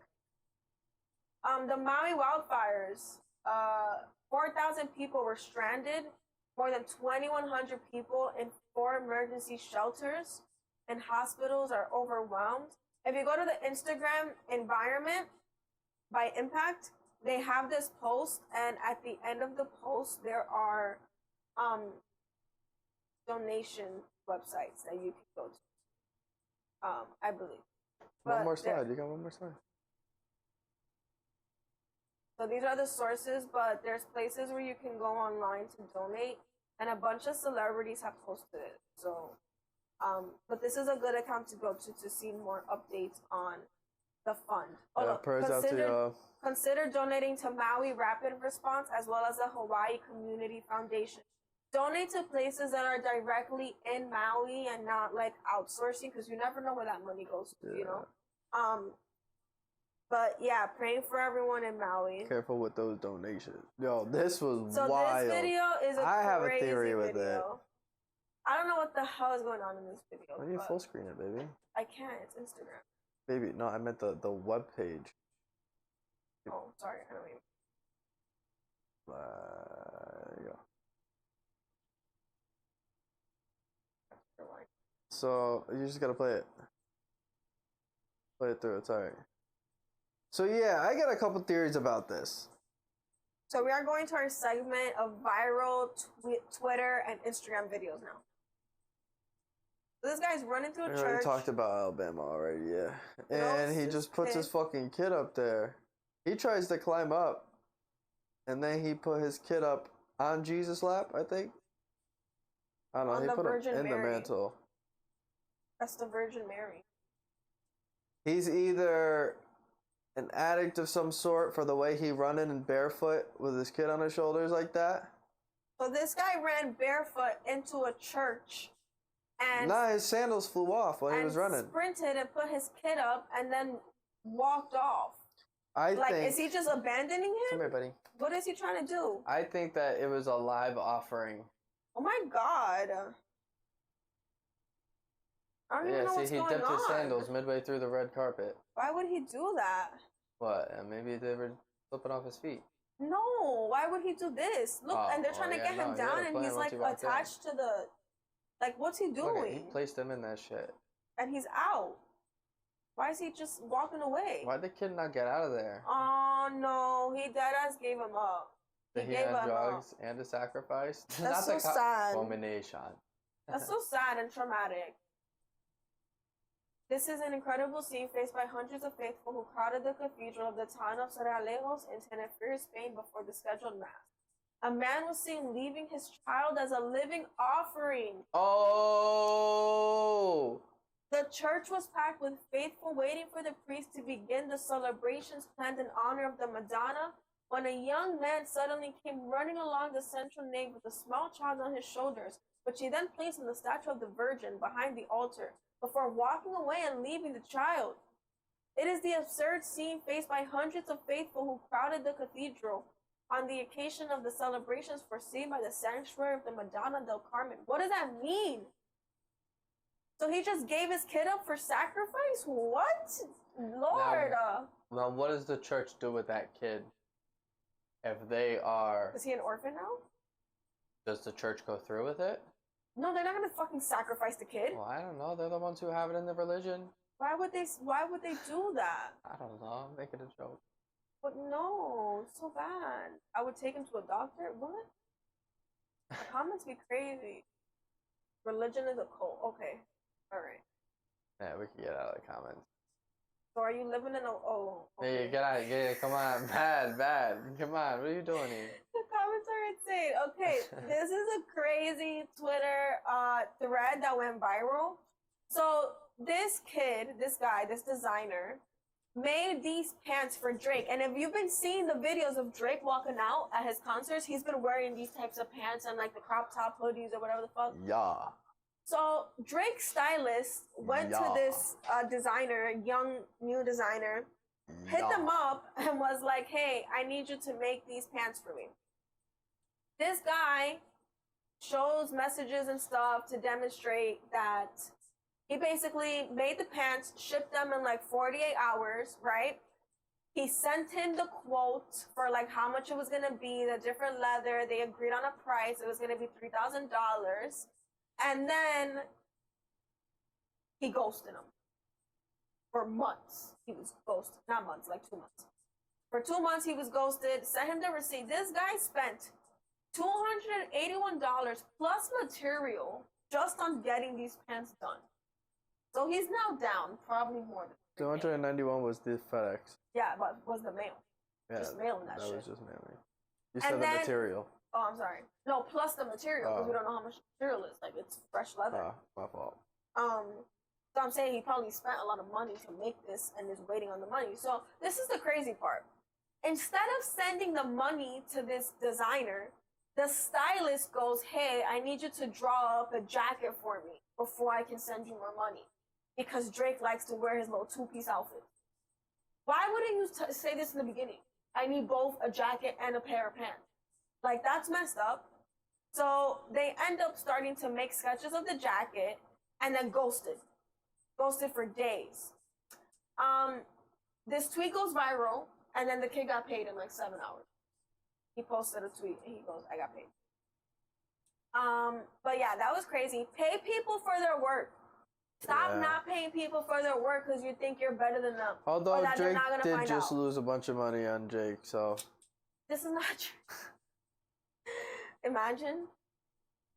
The Maui wildfires, 4,000 people were stranded, more than 2,100 people in 4 emergency shelters, and hospitals are overwhelmed. If you go to the Instagram environment, by Impact, they have this post, and at the end of the post, there are donation websites that you can go to. I believe. One more slide. You got one more slide. So these are the sources, but there's places where you can go online to donate, and a bunch of celebrities have posted it. So, but this is a good account to go to see more updates on the fund. Oh, look, prayers out to y'all. Consider donating to Maui Rapid Response as well as the Hawaii Community Foundation. Donate to places that are directly in Maui and not like outsourcing, because you never know where that money goes to, you know? But yeah, praying for everyone in Maui. Careful with those donations. Yo, this was so wild. This video is I have a theory with video. it. I don't know what the hell is going on in this video. Why do you full screen it, baby? I can't. It's Instagram. Baby, no, I meant the web page. Oh, sorry. I don't even. Yeah. So you just gotta play it. Play it through. It's alright. So yeah, I got a couple theories about this. So we are going to our segment of viral Twitter and Instagram videos now. So this guy's running through a church. We already talked about Alabama already, yeah. And he just puts his fucking kid up there. He tries to climb up, and then he put his kid up on Jesus' lap, I think. I don't know. He put him in the mantle. That's the Virgin Mary. He's either an addict of some sort for the way he running in barefoot with his kid on his shoulders like that. So this guy ran barefoot into a church, and his sandals flew off while he was running. Sprinted and put his kid up, and then walked off. Is he just abandoning him? Come here, buddy. What is he trying to do? I think that it was a live offering. Oh my God. I don't even know what's going on. He dipped his sandals midway through the red carpet. Why would he do that? What? Maybe they were slipping off his feet. No, why would he do this? Look, and they're trying to get him down, and he's like attached to the... Like, what's he doing? Okay, he placed him in that shit. And he's out. Why is he just walking away? Why'd the kid not get out of there? Oh, no. He deadass gave him up. He had drugs and a sacrifice? That's so sad. Combination. That's so sad and traumatic. This is an incredible scene faced by hundreds of faithful who crowded the cathedral of the town of Saralejos in Tenerife, Spain before the scheduled mass. A man was seen leaving his child as a living offering. Oh! The church was packed with faithful waiting for the priest to begin the celebrations planned in honor of the Madonna when a young man suddenly came running along the central nave with a small child on his shoulders, which he then placed on the statue of the Virgin behind the altar, before walking away and leaving the child. It is the absurd scene faced by hundreds of faithful who crowded the cathedral on the occasion of the celebrations foreseen by the sanctuary of the Madonna del Carmen. What does that mean? So he just gave his kid up for sacrifice? What? Lord. Now what does the church do with that kid? If they are... Is he an orphan now? Does the church go through with it? No, they're not gonna fucking sacrifice the kid. Well, I don't know. They're the ones who have it in their religion. Why would they do that? I don't know. I'm making a joke. But no, it's so bad. I would take him to a doctor. What? The comments be crazy. Religion is a cult. Okay. Alright. Yeah, we can get out of the comments. So are you living in a... Oh. Okay. Hey, get out. Come on. Bad. Come on. What are you doing here? The comments are insane. Okay, this is a crazy Twitter thread that went viral. So this kid, this guy, this designer, made these pants for Drake. And if you've been seeing the videos of Drake walking out at his concerts, he's been wearing these types of pants and like the crop top hoodies or whatever the fuck. Yeah. So Drake's stylist went to this designer, young new designer, hit them up and was like, hey, I need you to make these pants for me. This guy shows messages and stuff to demonstrate that he basically made the pants, shipped them in like 48 hours, right? He sent him the quote for like how much it was going to be, the different leather. They agreed on a price. It was going to be $3,000. And then he ghosted him for months. He was ghosted, not months, like 2 months. For 2 months, he was ghosted. Sent him the receipt. This guy spent $281 plus material just on getting these pants done. So he's now down probably more than 291 was the FedEx. Yeah, but was the mail. Yeah, Just mailing that shit. was just mailing. You said the material. Oh, I'm sorry. No, plus the material, because we don't know how much material is. Like, it's fresh leather. My fault. So I'm saying he probably spent a lot of money to make this and is waiting on the money. So this is the crazy part. Instead of sending the money to this designer, the stylist goes, hey, I need you to draw up a jacket for me before I can send you more money. Because Drake likes to wear his little two-piece outfit. Why wouldn't you say this in the beginning? I need both a jacket and a pair of pants. Like, that's messed up. So they end up starting to make sketches of the jacket and then ghosted. Ghosted for days. This tweet goes viral, and then the kid got paid in like 7 hours. He posted a tweet and he goes, I got paid. But yeah, that was crazy. Pay people for their work. Stop not paying people for their work because you think you're better than them. Although Drake did just lose a bunch of money on Jake, so. This is not true. Imagine.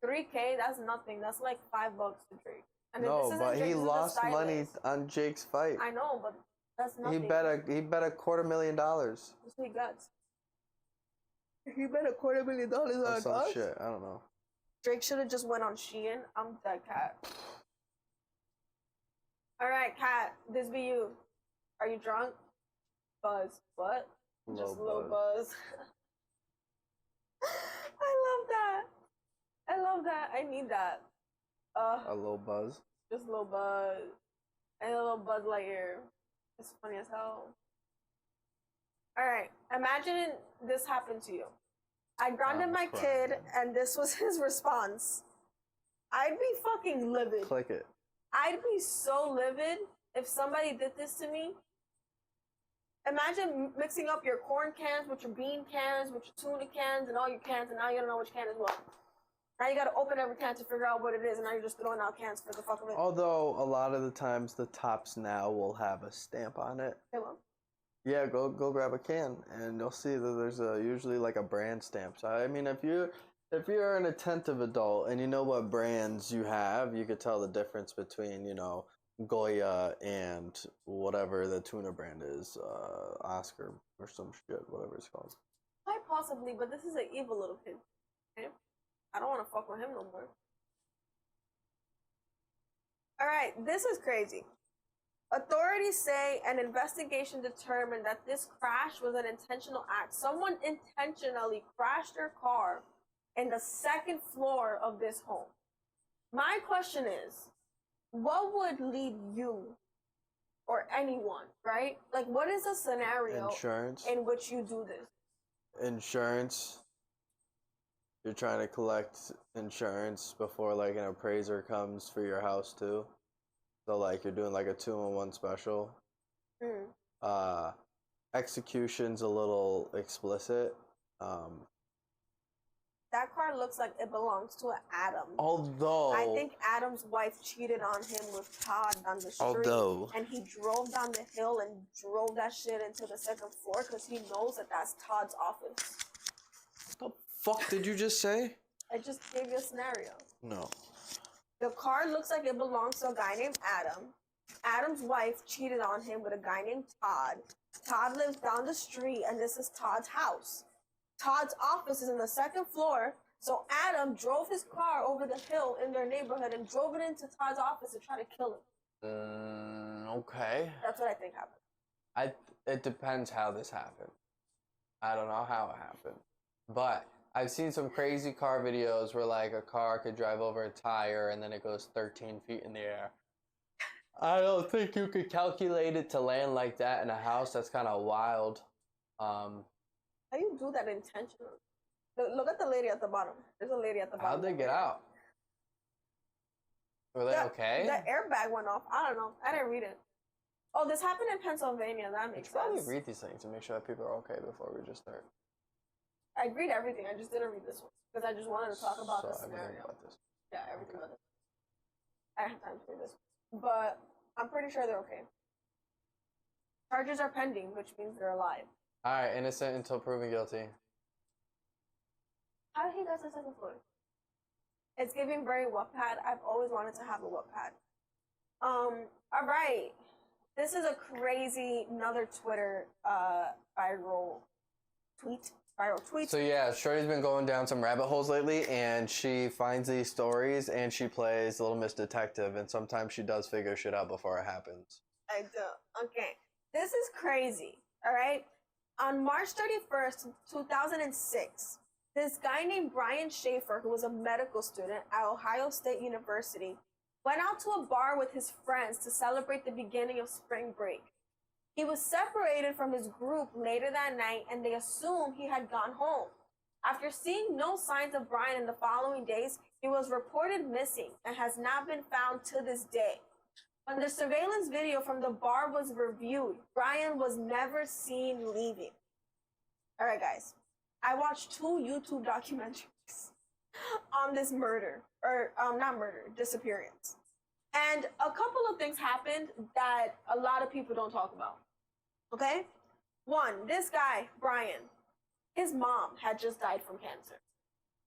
$3K, that's nothing. That's like $5 to Drake. And no, but he lost money on Jake's fight. I know, but that's nothing. He bet $250,000. That's what he got. He bet $250,000 on some us? shit. I don't know. Drake should have just went on Shein. I'm dead, Cat. All right, Cat. This be you. Are you drunk? Buzz. What? Just a little buzz. I love that. I love that. I need that. A little buzz. Just a little buzz. And a little Buzz Lightyear. It's funny as hell. Alright, imagine this happened to you. I grounded my kid and this was his response. I'd be fucking livid. Click it. I'd be so livid if somebody did this to me. Imagine mixing up your corn cans with your bean cans, with your tuna cans, and all your cans, and now you don't know which can is what. Now you gotta open every can to figure out what it is, and now you're just throwing out cans for the fuck of it. Although, a lot of the times, the tops now will have a stamp on it. They will? Yeah, go grab a can, and you'll see that there's usually like a brand stamp. So, I mean, if you're an attentive adult and you know what brands you have, you could tell the difference between, you know, Goya and whatever the tuna brand is, Oscar or some shit, whatever it's called. Quite possibly, but this is an evil little kid. Okay? I don't want to fuck with him no more. Alright, this is crazy. Authorities say an investigation determined that this crash was an intentional act. Someone intentionally crashed their car in the second floor of this home. My question is, what would lead you or anyone, right? Like, what is a scenario in which you do this? Insurance. You're trying to collect insurance before like an appraiser comes for your house too. So like you're doing like a 2-in-1 special. Execution's a little explicit. That car looks like it belongs to an Adam. Although I think Adam's wife cheated on him with Todd on the street. And he drove down the hill and drove that shit into the second floor because he knows that that's Todd's office. What the fuck did you just say? I just gave you a scenario. No. The car looks like it belongs to a guy named Adam. Adam's wife cheated on him with a guy named Todd. Todd lives down the street and this is Todd's house. Todd's office is in the second floor, so Adam drove his car over the hill in their neighborhood and drove it into Todd's office to try to kill him. Okay. That's what I think happened. It depends how this happened. I don't know how it happened. But I've seen some crazy car videos where like a car could drive over a tire and then it goes 13 feet in the air. I don't think you could calculate it to land like that in a house. That's kind of wild. How you do that intentionally? Look at the lady at the bottom. There's a lady at the bottom. How'd they get out? Were they okay? The airbag went off. I don't know. I didn't read it. Oh, this happened in Pennsylvania. That makes sense. Probably read these things to make sure that people are okay before we just start. I read everything. I just didn't read this one because I just wanted to talk about this scenario. About this. Yeah, everything about this. I didn't have time to read this, but I'm pretty sure they're okay. Charges are pending, which means they're alive. Alright, innocent until proven guilty. How did he get to the second floor? It's giving very Wattpad. I've always wanted to have a Wattpad. All right. This is a crazy another Twitter viral tweet. So yeah, Shorty's been going down some rabbit holes lately, and she finds these stories, and she plays Little Miss Detective, and sometimes she does figure shit out before it happens. I do. Okay. This is crazy. All right. On March 31st, 2006, this guy named Brian Schaefer, who was a medical student at Ohio State University, went out to a bar with his friends to celebrate the beginning of spring break. He was separated from his group later that night, and they assumed he had gone home. After seeing no signs of Brian in the following days, he was reported missing and has not been found to this day. When the surveillance video from the bar was reviewed, Brian was never seen leaving. All right, guys. I watched 2 YouTube documentaries on this murder, or not murder, disappearance. And a couple of things happened that a lot of people don't talk about. Okay? One, this guy, Brian, his mom had just died from cancer.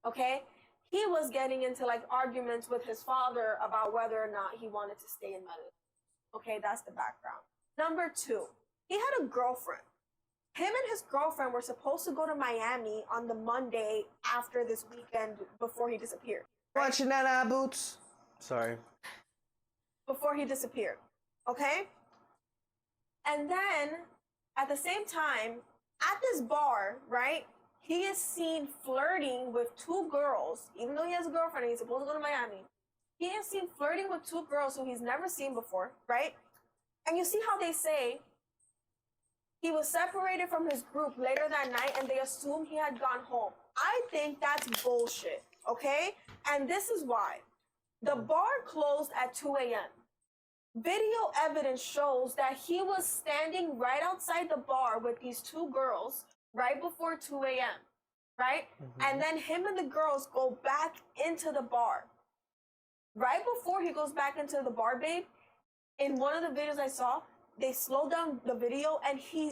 Okay? He was getting into like arguments with his father about whether or not he wanted to stay in medicine. Okay, that's the background. Number 2, he had a girlfriend. Him and his girlfriend were supposed to go to Miami on the Monday after this weekend before he disappeared. Right? Watching that boots. Sorry. Before he disappeared. Okay? And then, at the same time, at this bar, right, he is seen flirting with 2 girls, even though he has a girlfriend and he's supposed to go to Miami. He is seen flirting with 2 girls who he's never seen before, right? And you see how they say he was separated from his group later that night and they assumed he had gone home. I think that's bullshit, okay? And this is why. The bar closed at 2 a.m. Video evidence shows that he was standing right outside the bar with these 2 girls right before 2 a.m., right? And then him and the girls go back into the bar. Right before he goes back into the bar, babe, in one of the videos I saw, they slowed down the video and he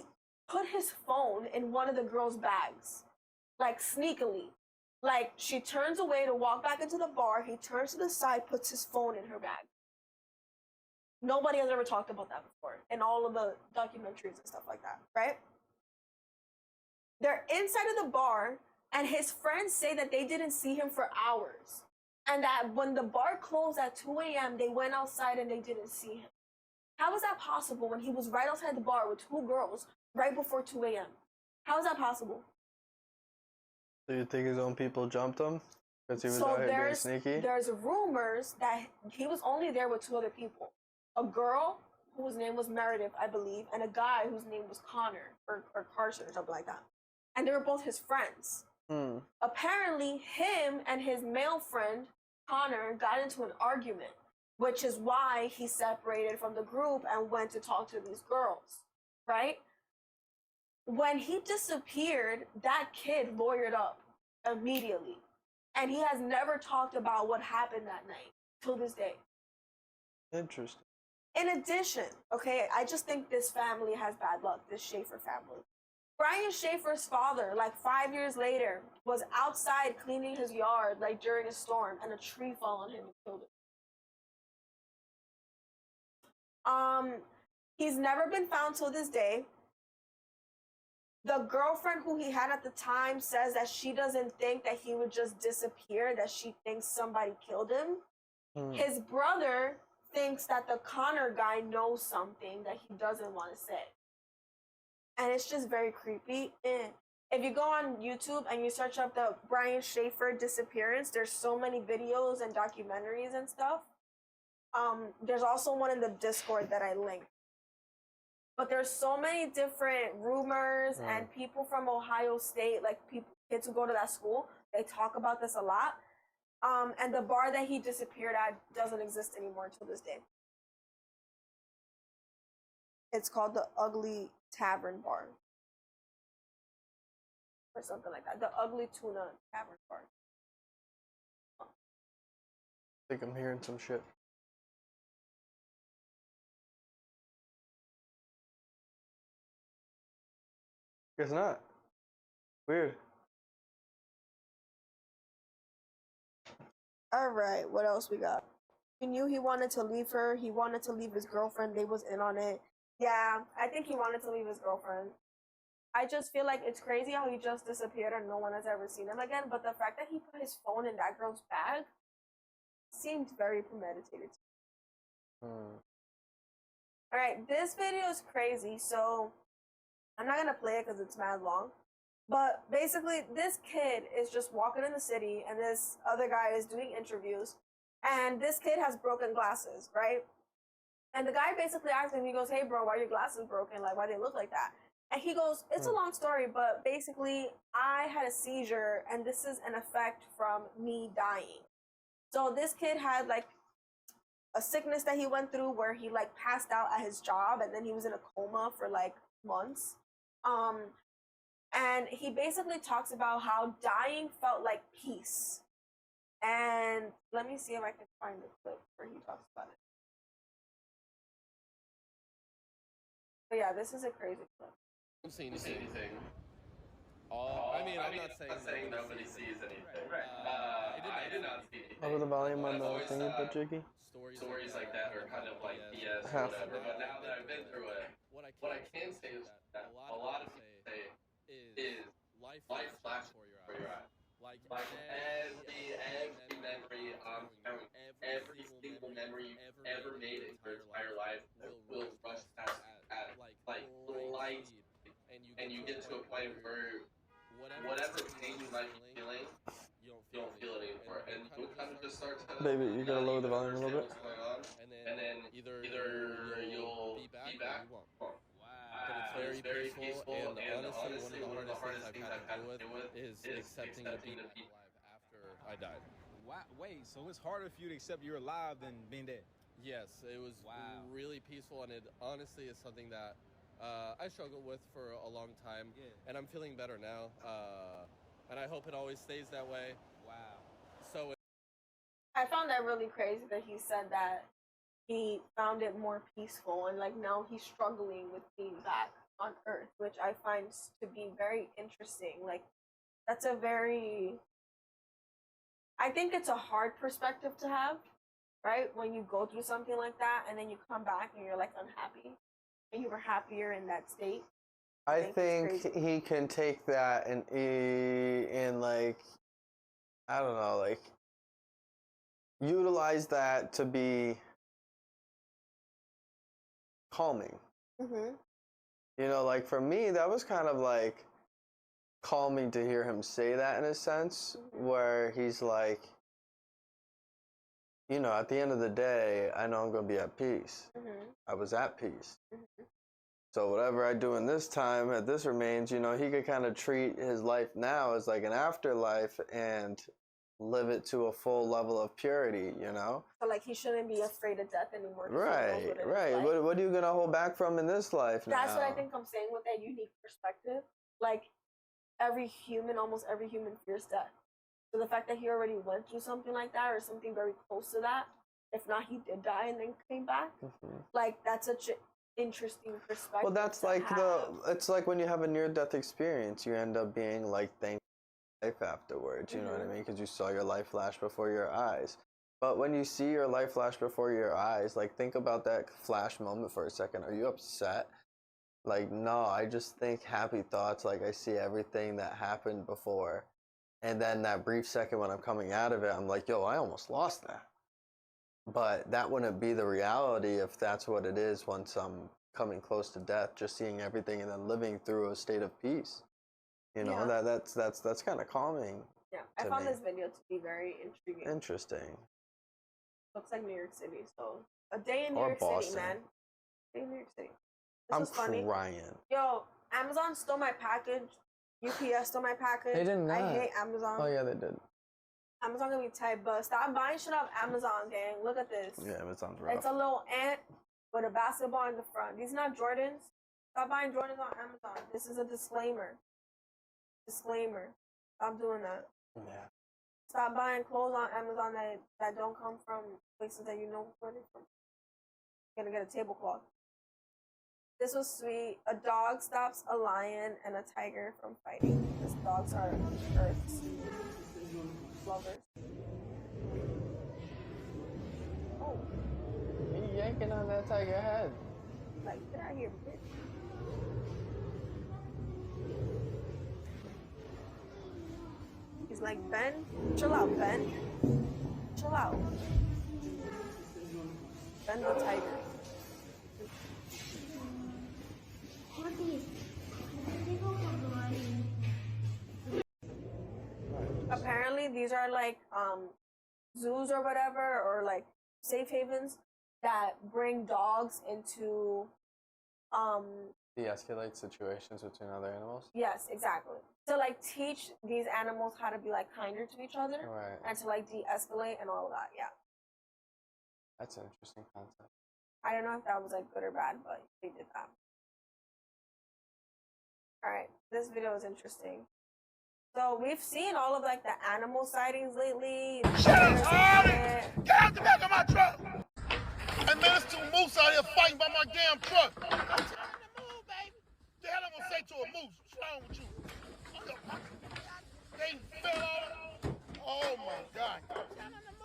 put his phone in one of the girls' bags, like sneakily. Like she turns away to walk back into the bar, he turns to the side, puts his phone in her bag. Nobody has ever talked about that before in all of the documentaries and stuff like that, right? They're inside of the bar and his friends say that they didn't see him for hours. And that when the bar closed at 2 a.m., they went outside and they didn't see him. How is that possible when he was right outside the bar with 2 girls right before 2 a.m.? How is that possible? Do you think his own people jumped him? Because he was out here being sneaky? There's rumors that he was only there with 2 other people. A girl whose name was Meredith, I believe, and a guy whose name was Connor or Carson or something like that. And they were both his friends. Apparently, him and his male friend, Connor, got into an argument, which is why he separated from the group and went to talk to these girls, right? When he disappeared, that kid lawyered up immediately. And he has never talked about what happened that night till this day. Interesting. In addition, okay, I just think this family has bad luck, this Schaefer family. Brian Schaefer's father, like 5 years later, was outside cleaning his yard, like during a storm, and a tree fell on him and killed him. He's never been found till this day. The girlfriend who he had at the time says that she doesn't think that he would just disappear, that she thinks somebody killed him. His brother thinks that the Connor guy knows something that he doesn't want to say. And it's just very creepy. If you go on YouTube and you search up the Brian Schaefer disappearance, there's so many videos and documentaries and stuff. There's also one in the Discord that I linked. But there's so many different rumors and people from Ohio State, like kids who go to that school, they talk about this a lot. And the bar that he disappeared at doesn't exist anymore till this day. It's called the Ugly Tavern Bar. Or something like that. The Ugly Tuna Tavern Bar. I think I'm hearing some shit. Guess not. Weird. All right, what else we got? He knew he wanted to leave her. He wanted to leave his girlfriend. They was in on it. Yeah, I think he wanted to leave his girlfriend. I just feel like it's crazy how he just disappeared and no one has ever seen him again. But the fact that he put his phone in that girl's bag seemed very premeditated. Hmm. All right, this video is crazy, so I'm not gonna play it because it's mad long. But basically, this kid is just walking in the city, and this other guy is doing interviews, and this kid has broken glasses, right? And the guy basically asked him, he goes, "Hey, bro, why are your glasses broken? Like, why they look like that?" And he goes, "It's a long story, but basically, I had a seizure, and this is an effect from me dying." So this kid had like a sickness that he went through where he like passed out at his job, and then he was in a coma for like months. And he basically talks about how dying felt like peace. And let me see if I can find the clip where he talks about it. But yeah, this is a crazy clip. I don't see anything. I mean, I'm not saying nobody sees anything. Right. I did not see anything. Over the volume on the Always, thingy, but Jiggy. Stories like that are kind of like BS or whatever. But now that I've been through it, what I can say is that a lot of people say is life flashes before your eyes. Like every memory, counting every single memory you've ever made in your entire life will rush past at like light speed, and you get to a point where whatever pain you might be feeling, you don't feel it anymore, and you'll kind of just start to Baby, you gotta lower the volume a little bit. what's going on, and then either you'll be back or you won't. But it's very peaceful, and honestly, one of the hardest things I've had to deal with is accepting to be alive after I died. Wow, wait, so it's harder for you to accept you're alive than being dead? Yes, it was really peaceful, and it honestly is something that I struggled with for a long time, and I'm feeling better now, and I hope it always stays that way. Wow. So I found that really crazy that he said that he found it more peaceful and like now he's struggling with being back on Earth, which I find to be very interesting. Like, that's a very, I think it's a hard perspective to have, right? When you go through something like that and then you come back and you're like unhappy and you were happier in that state. I think he can take that and like, I don't know, like utilize that to be calming. Mm-hmm. You know, like for me, that was kind of like calming to hear him say that in a sense, where he's like, you know, at the end of the day, I know I'm going to be at peace. I was at peace. So whatever I do in this time, at this remains, you know, he could kind of treat his life now as like an afterlife and live it to a full level of purity, you know? So like he shouldn't be afraid of death anymore. Right, right. What are you going to hold back from in this life now? That's what I think I'm saying with that unique perspective. Like almost every human fears death. So the fact that he already went through something like that or something very close to that, if not he did die and then came back, like that's such an interesting perspective. Well, that's like it's like when you have a near-death experience, you end up being like thankful life afterwards, you know what I mean? Because you saw your life flash before your eyes. But when you see your life flash before your eyes, like think about that flash moment for a second. Are you upset? Like, no, I just think happy thoughts. Like I see everything that happened before. And then that brief second when I'm coming out of it, I'm like, yo, I almost lost that. But that wouldn't be the reality if that's what it is once I'm coming close to death, just seeing everything and then living through a state of peace. You know, that's kind of calming. Yeah, I found this video to be very intriguing. Interesting. Looks like New York City. So a day in New York City, man. Day in New York City. I'm crying. Yo, Amazon stole my package. UPS stole my package. They did not. I hate Amazon. Oh yeah, they did. Amazon gonna be tight, but stop buying shit off Amazon, gang. Look at this. Yeah, Amazon's rough. It's a little ant with a basketball in the front. These are not Jordans. Stop buying Jordans on Amazon. This is a disclaimer. Disclaimer. Stop doing that. Yeah. Stop buying clothes on Amazon that don't come from places that you know where they're from. You're gonna get a tablecloth. This was sweet. A dog stops a lion and a tiger from fighting because dogs are Earth's lovers. Oh, He yanking on that tiger head. like, get out of here, bitch. He's like, Ben, chill out, Ben. Chill out. Ben the tiger. Apparently, these are like zoos or whatever, or like safe havens that bring dogs into De-escalate situations between other animals. yes, exactly. To like teach these animals how to be like kinder to each other Right. and to like de-escalate and all of that. Yeah. That's an interesting concept. I don't know if that was like good or bad, but they did that. All right, this video is interesting. So we've seen all of like the animal sightings lately. Shut up, Harley! Get out the back of my truck! Hey man, there's two moose out here fighting by my damn truck. I'm telling them to move, baby. The hell I'm gonna say to a moose? What's wrong with you? They fell out. Oh my God.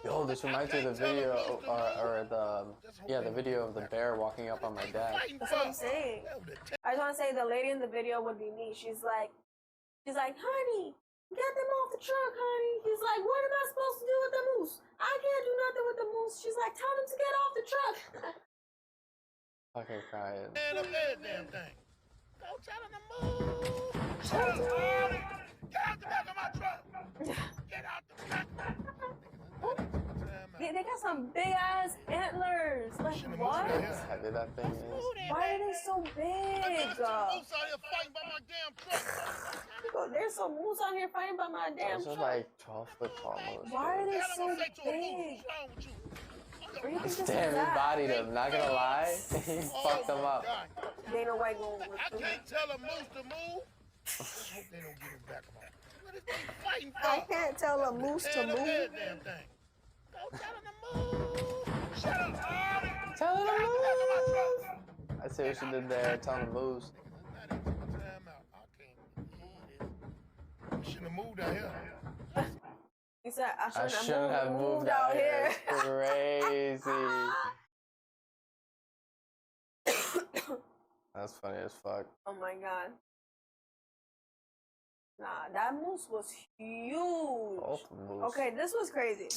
Yo, this reminds me of the video, or the video of the bear walking up on my dad. That's what I'm saying. I just want to say the lady in the video would be me. She's like, honey, get them off the truck, honey. He's like, what am I supposed to do with the moose? I can't do nothing with the moose. She's like, tell them to get off the truck. Fucking crying. Man up that damn thing. Go tell them to move. Shut up, Harley. Get out the back of my truck. Get out the back. They got some big ass antlers. Like what? That's how heavy that thing is. Why are they so big? There's two moose out here fighting by my damn truck. There's some moose out here fighting by my damn Those are truck. like 12 foot tall. Why are they The hell I'm so gonna say to a moose? big? What's wrong with you? Where do you think this is Damn, he at? bodied him. Not gonna lie, he fucked him up. Dana White going I can't tell a moose to move. Let's hope they don't get his back on. What is they fighting for? I can't tell a moose to Man up move. that damn thing. Go tell them to move. Shut up, Harley. Tell him Get to out the back of my truck. move. I see what you did there. Tell him to move. Time out. I can't believe this. We shouldn't have moved out here. He said, I shouldn't have moved out here. It's crazy. That's funny as fuck. Oh my god. Nah, that moose was huge. Both moose. Okay, this was crazy.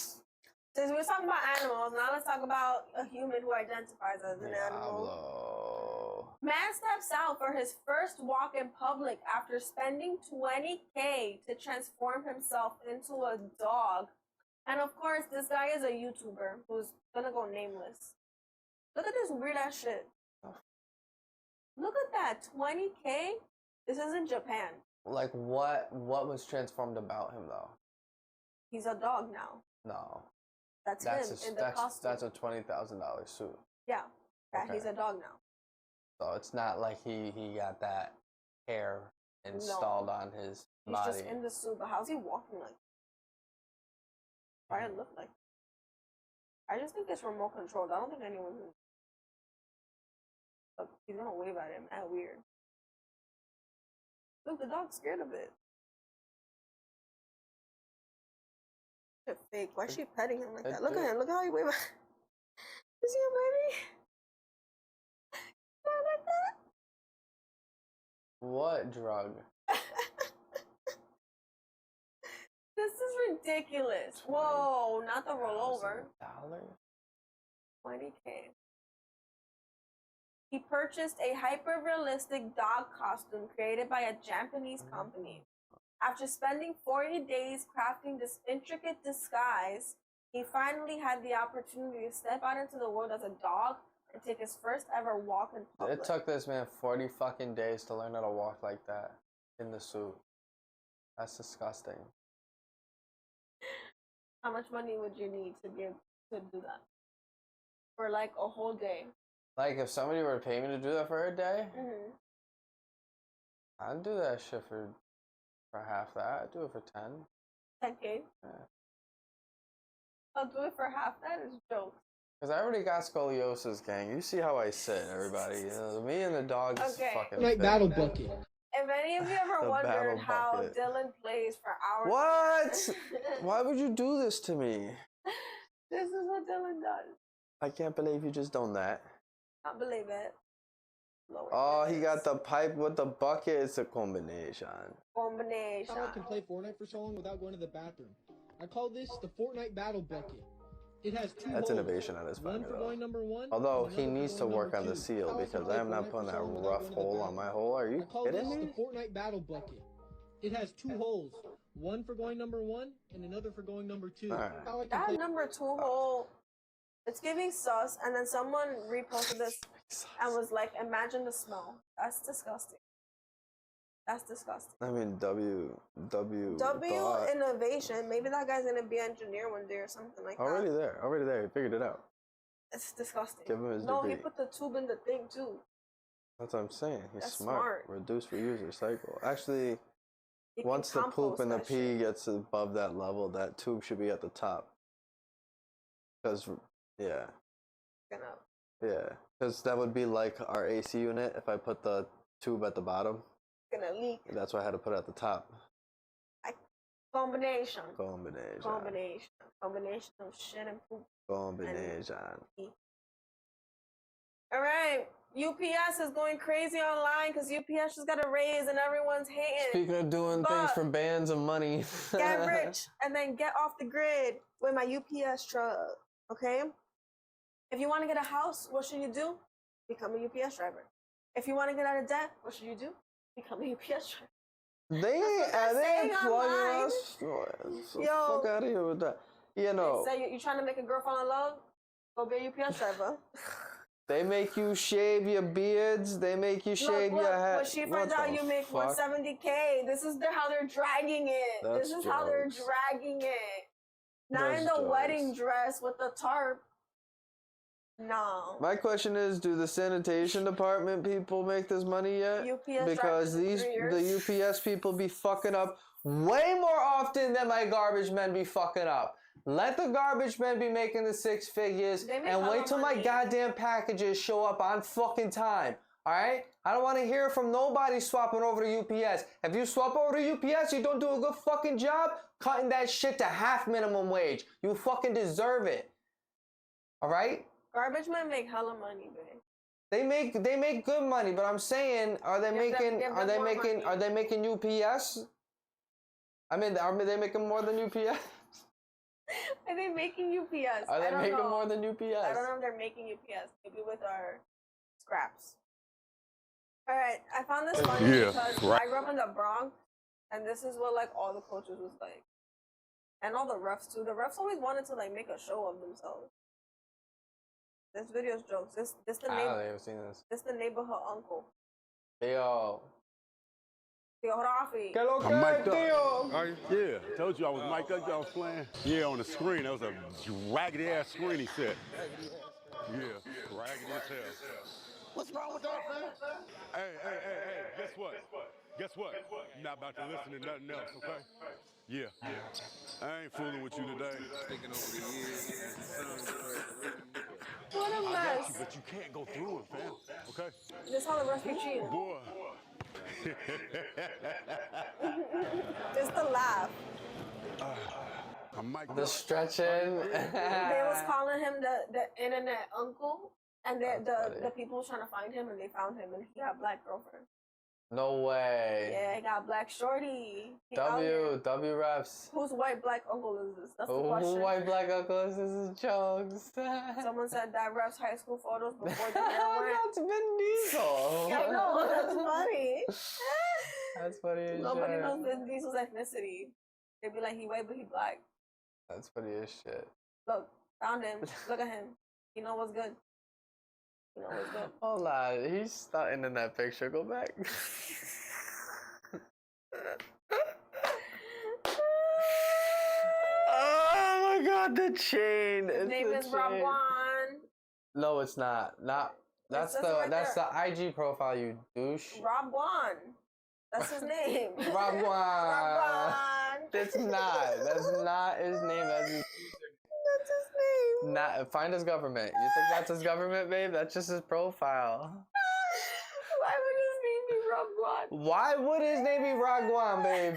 Since we're talking about animals, now let's talk about a human who identifies as an animal. Diablo. Man steps out for his first walk in public after spending $20K to transform himself into a dog. And of course, this guy is a YouTuber who's gonna go nameless. Look at this weird ass shit. Look at that, $20K? This is in Japan. Like what was transformed about him though? He's a dog now. No. That's That's him in the costume. that's a $20,000 suit. Yeah, Okay. he's a dog now. So it's not like he got that hair installed on his He's body. just in the suit, but how's he walking like? Why it look like? I just think it's remote controlled. I don't think anyone. Look, he's gonna wave at him. That weird. Look, the dog's scared of it. It's fake. Why is she petting him like that? Look at him. Look how he wave. Is he a baby? Like that? What drug? This is ridiculous. Whoa, not the rollover. $20,000? 20K. He purchased a hyper-realistic dog costume created by a Japanese company. After spending 40 days crafting this intricate disguise, he finally had the opportunity to step out into the world as a dog and take his first ever walk in public. It took this man 40 fucking days to learn how to walk like that in the suit. That's disgusting. How much money would you need to do that? For like a whole day? Like if somebody were to pay me to do that for a day, Mm-hmm. I'd do that shit for half that. I'd do it for 10. 10K? Yeah. I'll do it for half that. Is joke. Because I already got scoliosis, gang. You see how I sit, everybody. Me and the dog is Okay. fucking Fortnite fit. battle bucket. If any of you ever The wondered battle how bucket. Dylan plays for hours, What? Why would you do this to me? This is what Dylan does. I can't believe you just done that. Can't believe it. Lower Oh, he got this. the pipe with the bucket. It's a combination. Combination. How I can play Fortnite for so long without going to the bathroom. I call this the Fortnite battle bucket. It has two That's holes. innovation on his One part, for going number one. Although and he another for needs to going work number on the two. seal How I because can I am play not Fortnite putting for that so long without rough going to the hole on my bathroom. hole. Are you I call kidding this me? the Fortnite battle bucket. It has two holes. One for going number one and another for going number two. Alright. How I can That play number 2 hole, it's giving sus. And then someone reposted this and was like, imagine the smell. That's disgusting. That's disgusting. I mean, W W thought- innovation. Maybe that guy's gonna be an engineer one day or something like already that. there. He figured it out. It's disgusting. Give him his No, he degree. put the tube in the thing too. That's what I'm saying. He's That's smart. smart. Reduce, reuse, recycle. Actually, He can once the poop compost and the that pee shit. gets above that level, that tube should be at the top. Because, yeah. Because that would be like our AC unit if I put the tube at the bottom. Gonna leak. That's why I had to put it at the top. Combination. Combination. Combination of shit and poop. Combination. All right. UPS is going crazy online because UPS just got a raise and everyone's hating. Speaking of doing things But for bands of money. get rich and then get off the grid with my UPS truck. Okay? If you want to get a house, what should you do? Become a UPS driver. If you want to get out of debt, what should you do? Become a UPS driver. They saying ain't plugging online. us. So Yo. fuck out of here with that. You know, Say you trying to make a girl fall in love? Go be a UPS driver. they make you shave your beards. They make you shave Look, your head. when she finds What out the you make fuck? 170K, this is how they're dragging it. That's this is how they're jokes. dragging it. Not in That's the jokes. wedding dress with the tarp. No. My question is, do the sanitation department people make this money yet? UPS Because drivers in 3 years. the UPS people be fucking up way more often than my garbage men be fucking up. Let the garbage men be making the 6 figures They make and hella wait till my money. goddamn packages show up on fucking time. Alright? I don't want to hear from nobody swapping over to UPS. If you swap over to UPS, you don't do a good fucking job cutting that shit to half minimum wage. You fucking deserve it. Alright? Garbage men make hella money, babe. They make good money, but I'm saying, are they Give them more they making UPS? I mean, are they making more than UPS? Are they making UPS? Are I they don't making know. more than UPS? I don't know if they're making UPS. Maybe with our scraps. All right, I found this funny because I grew up in the Bronx, and this is what like all the coaches was like, and all the refs too. The refs always wanted to like make a show of themselves. This video's jokes. This the I neighbor. don't even seen this. This the neighborhood uncle. Yo. Tío Rafi. Que lo I'm que, mic'd up. tío? Are you? Yeah, told you I was mic'd up. I was playing. Yeah, on the screen. That was a raggedy ass screen. He said. Yeah, raggedy as hell. What's wrong with that, man? Hey, guess what? You're not about to listen to nothing else, okay? Yeah. I ain't fooling with you today. What a I got mess. you, but you can't go through it, fam. Okay? This how the refs be cheating. Boy. It's the laugh. I'm mic'd The up. stretching. They was calling him the internet uncle, and the people was trying to find him, and they found him, and he got a black girlfriend. No way. Yeah, he got a black shorty. He out here. W refs. Whose white black uncle is this? That's the Who question. white black uncles? This is jokes. Someone said that ref's high school photos before the hair went. That's Vin Diesel. I know, that's funny. That's funny as Nobody shit. knows Vin Diesel's ethnicity. They'd be like, he white, but he black. That's funny as shit. Look, found him. Look at him. You know what's good. You know what's good. Hold on, he's starting in that picture. Go back. Oh my god, the chain. His It's name the is Rob chain. Juan. No, it's not. That's says it right the IG profile, you douche. Rob Juan. That's his name. Rob Juan. Rob Juan. That's not his name. That's his That's his name. Not find his government. You think that's his government, babe? That's just his profile. Why would his name be Ragwan? Why would his name be Ragwan, babe?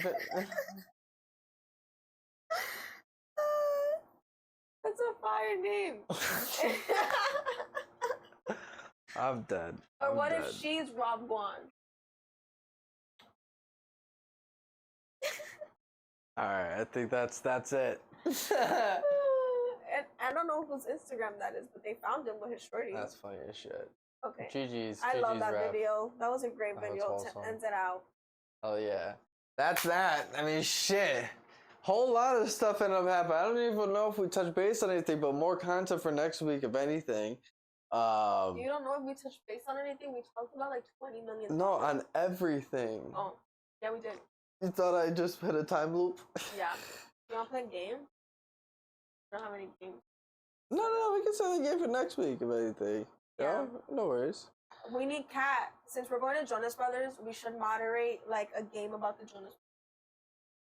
That's a fire name. I'm dead. Or I'm what dead. if she's Ragwan? All right, I think that's it. And I don't know whose Instagram that is, but they found him with his shorty. That's funny as shit. Okay. GG's. I love GG's that rap. video. That was a great That was video wholesome. to end it out. Oh yeah, that's that. I mean, shit. Whole lot of stuff ended up happening. I don't even know if we touch base on anything, but more content for next week, if anything. You don't know if we touched base on anything? We talked about like 20 million. No, on everything. Oh, yeah, we did. You thought I just hit a time loop? Yeah. You want to play a game? I don't have any games. No, we can set the game for next week, if anything. Yeah. No worries. We need Kat. Since we're going to Jonas Brothers, we should moderate like a game about the Jonas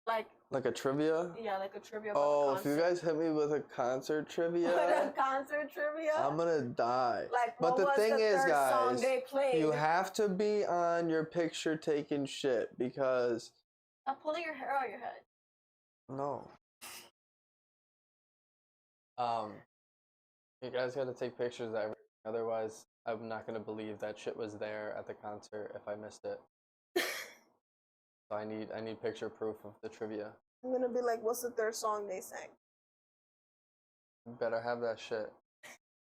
Brothers. Like a trivia? Yeah, like a trivia about Oh, the if you guys hit me with a concert trivia, With a concert trivia? I'm gonna die. Like, But what the was thing the is, third song guys, they played? you have to be on your picture taking shit because Stop pulling your hair out your head. no. You guys gotta take pictures of everything. Otherwise, I'm not gonna believe that shit was there at the concert if I missed it. So I need picture proof of the trivia. I'm gonna be like, what's the third song they sang? You better have that shit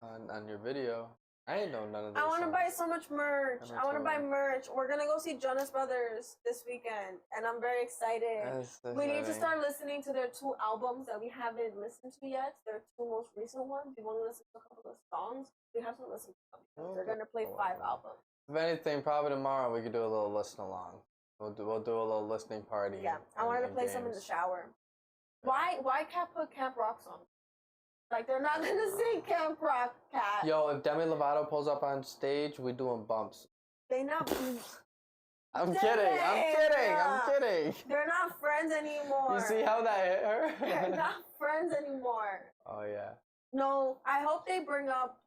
on your video. I ain't know none of this. I want to buy so much merch. I'm I want to buy totally- merch. We're gonna go see Jonas Brothers this weekend, and I'm very excited. We need to start listening to their 2 albums that we haven't listened to yet. Their 2 most recent ones. We want to listen to a couple of songs. We have to listen to them. They're gonna play 5 albums. If anything, probably tomorrow we could do a little listen along. We'll do a little listening party. Yeah, I wanted to and play some in the games. shower. Why can't put Camp Rock songs? Like, they're not gonna sing Camp Rock, Cat. Yo, if Demi Lovato pulls up on stage, we doing bumps. They not. I'm kidding. I'm kidding. They're not friends anymore. You see how that hit her? They're not friends anymore. Oh yeah. No, I hope they bring up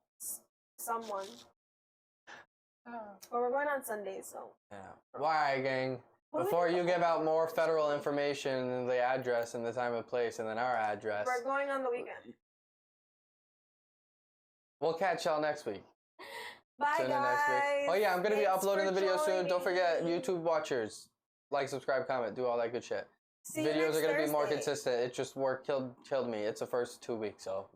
someone. But we're going on Sunday, so. Yeah. Why, gang? What do we Before do? you give out more federal information and the address and the time and place and then our address, We're going on the weekend. we'll catch y'all next week. Bye, Tune in guys. next week. Oh yeah, I'm gonna be Thanks uploading for the video soon. Don't forget, joining. YouTube watchers, like, subscribe, comment, do all that good shit. See you Videos next are gonna be more Thursday. consistent. It just killed me. It's the first 2 weeks, so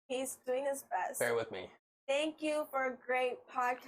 He's doing his best. bear with me. Thank you for a great podcast.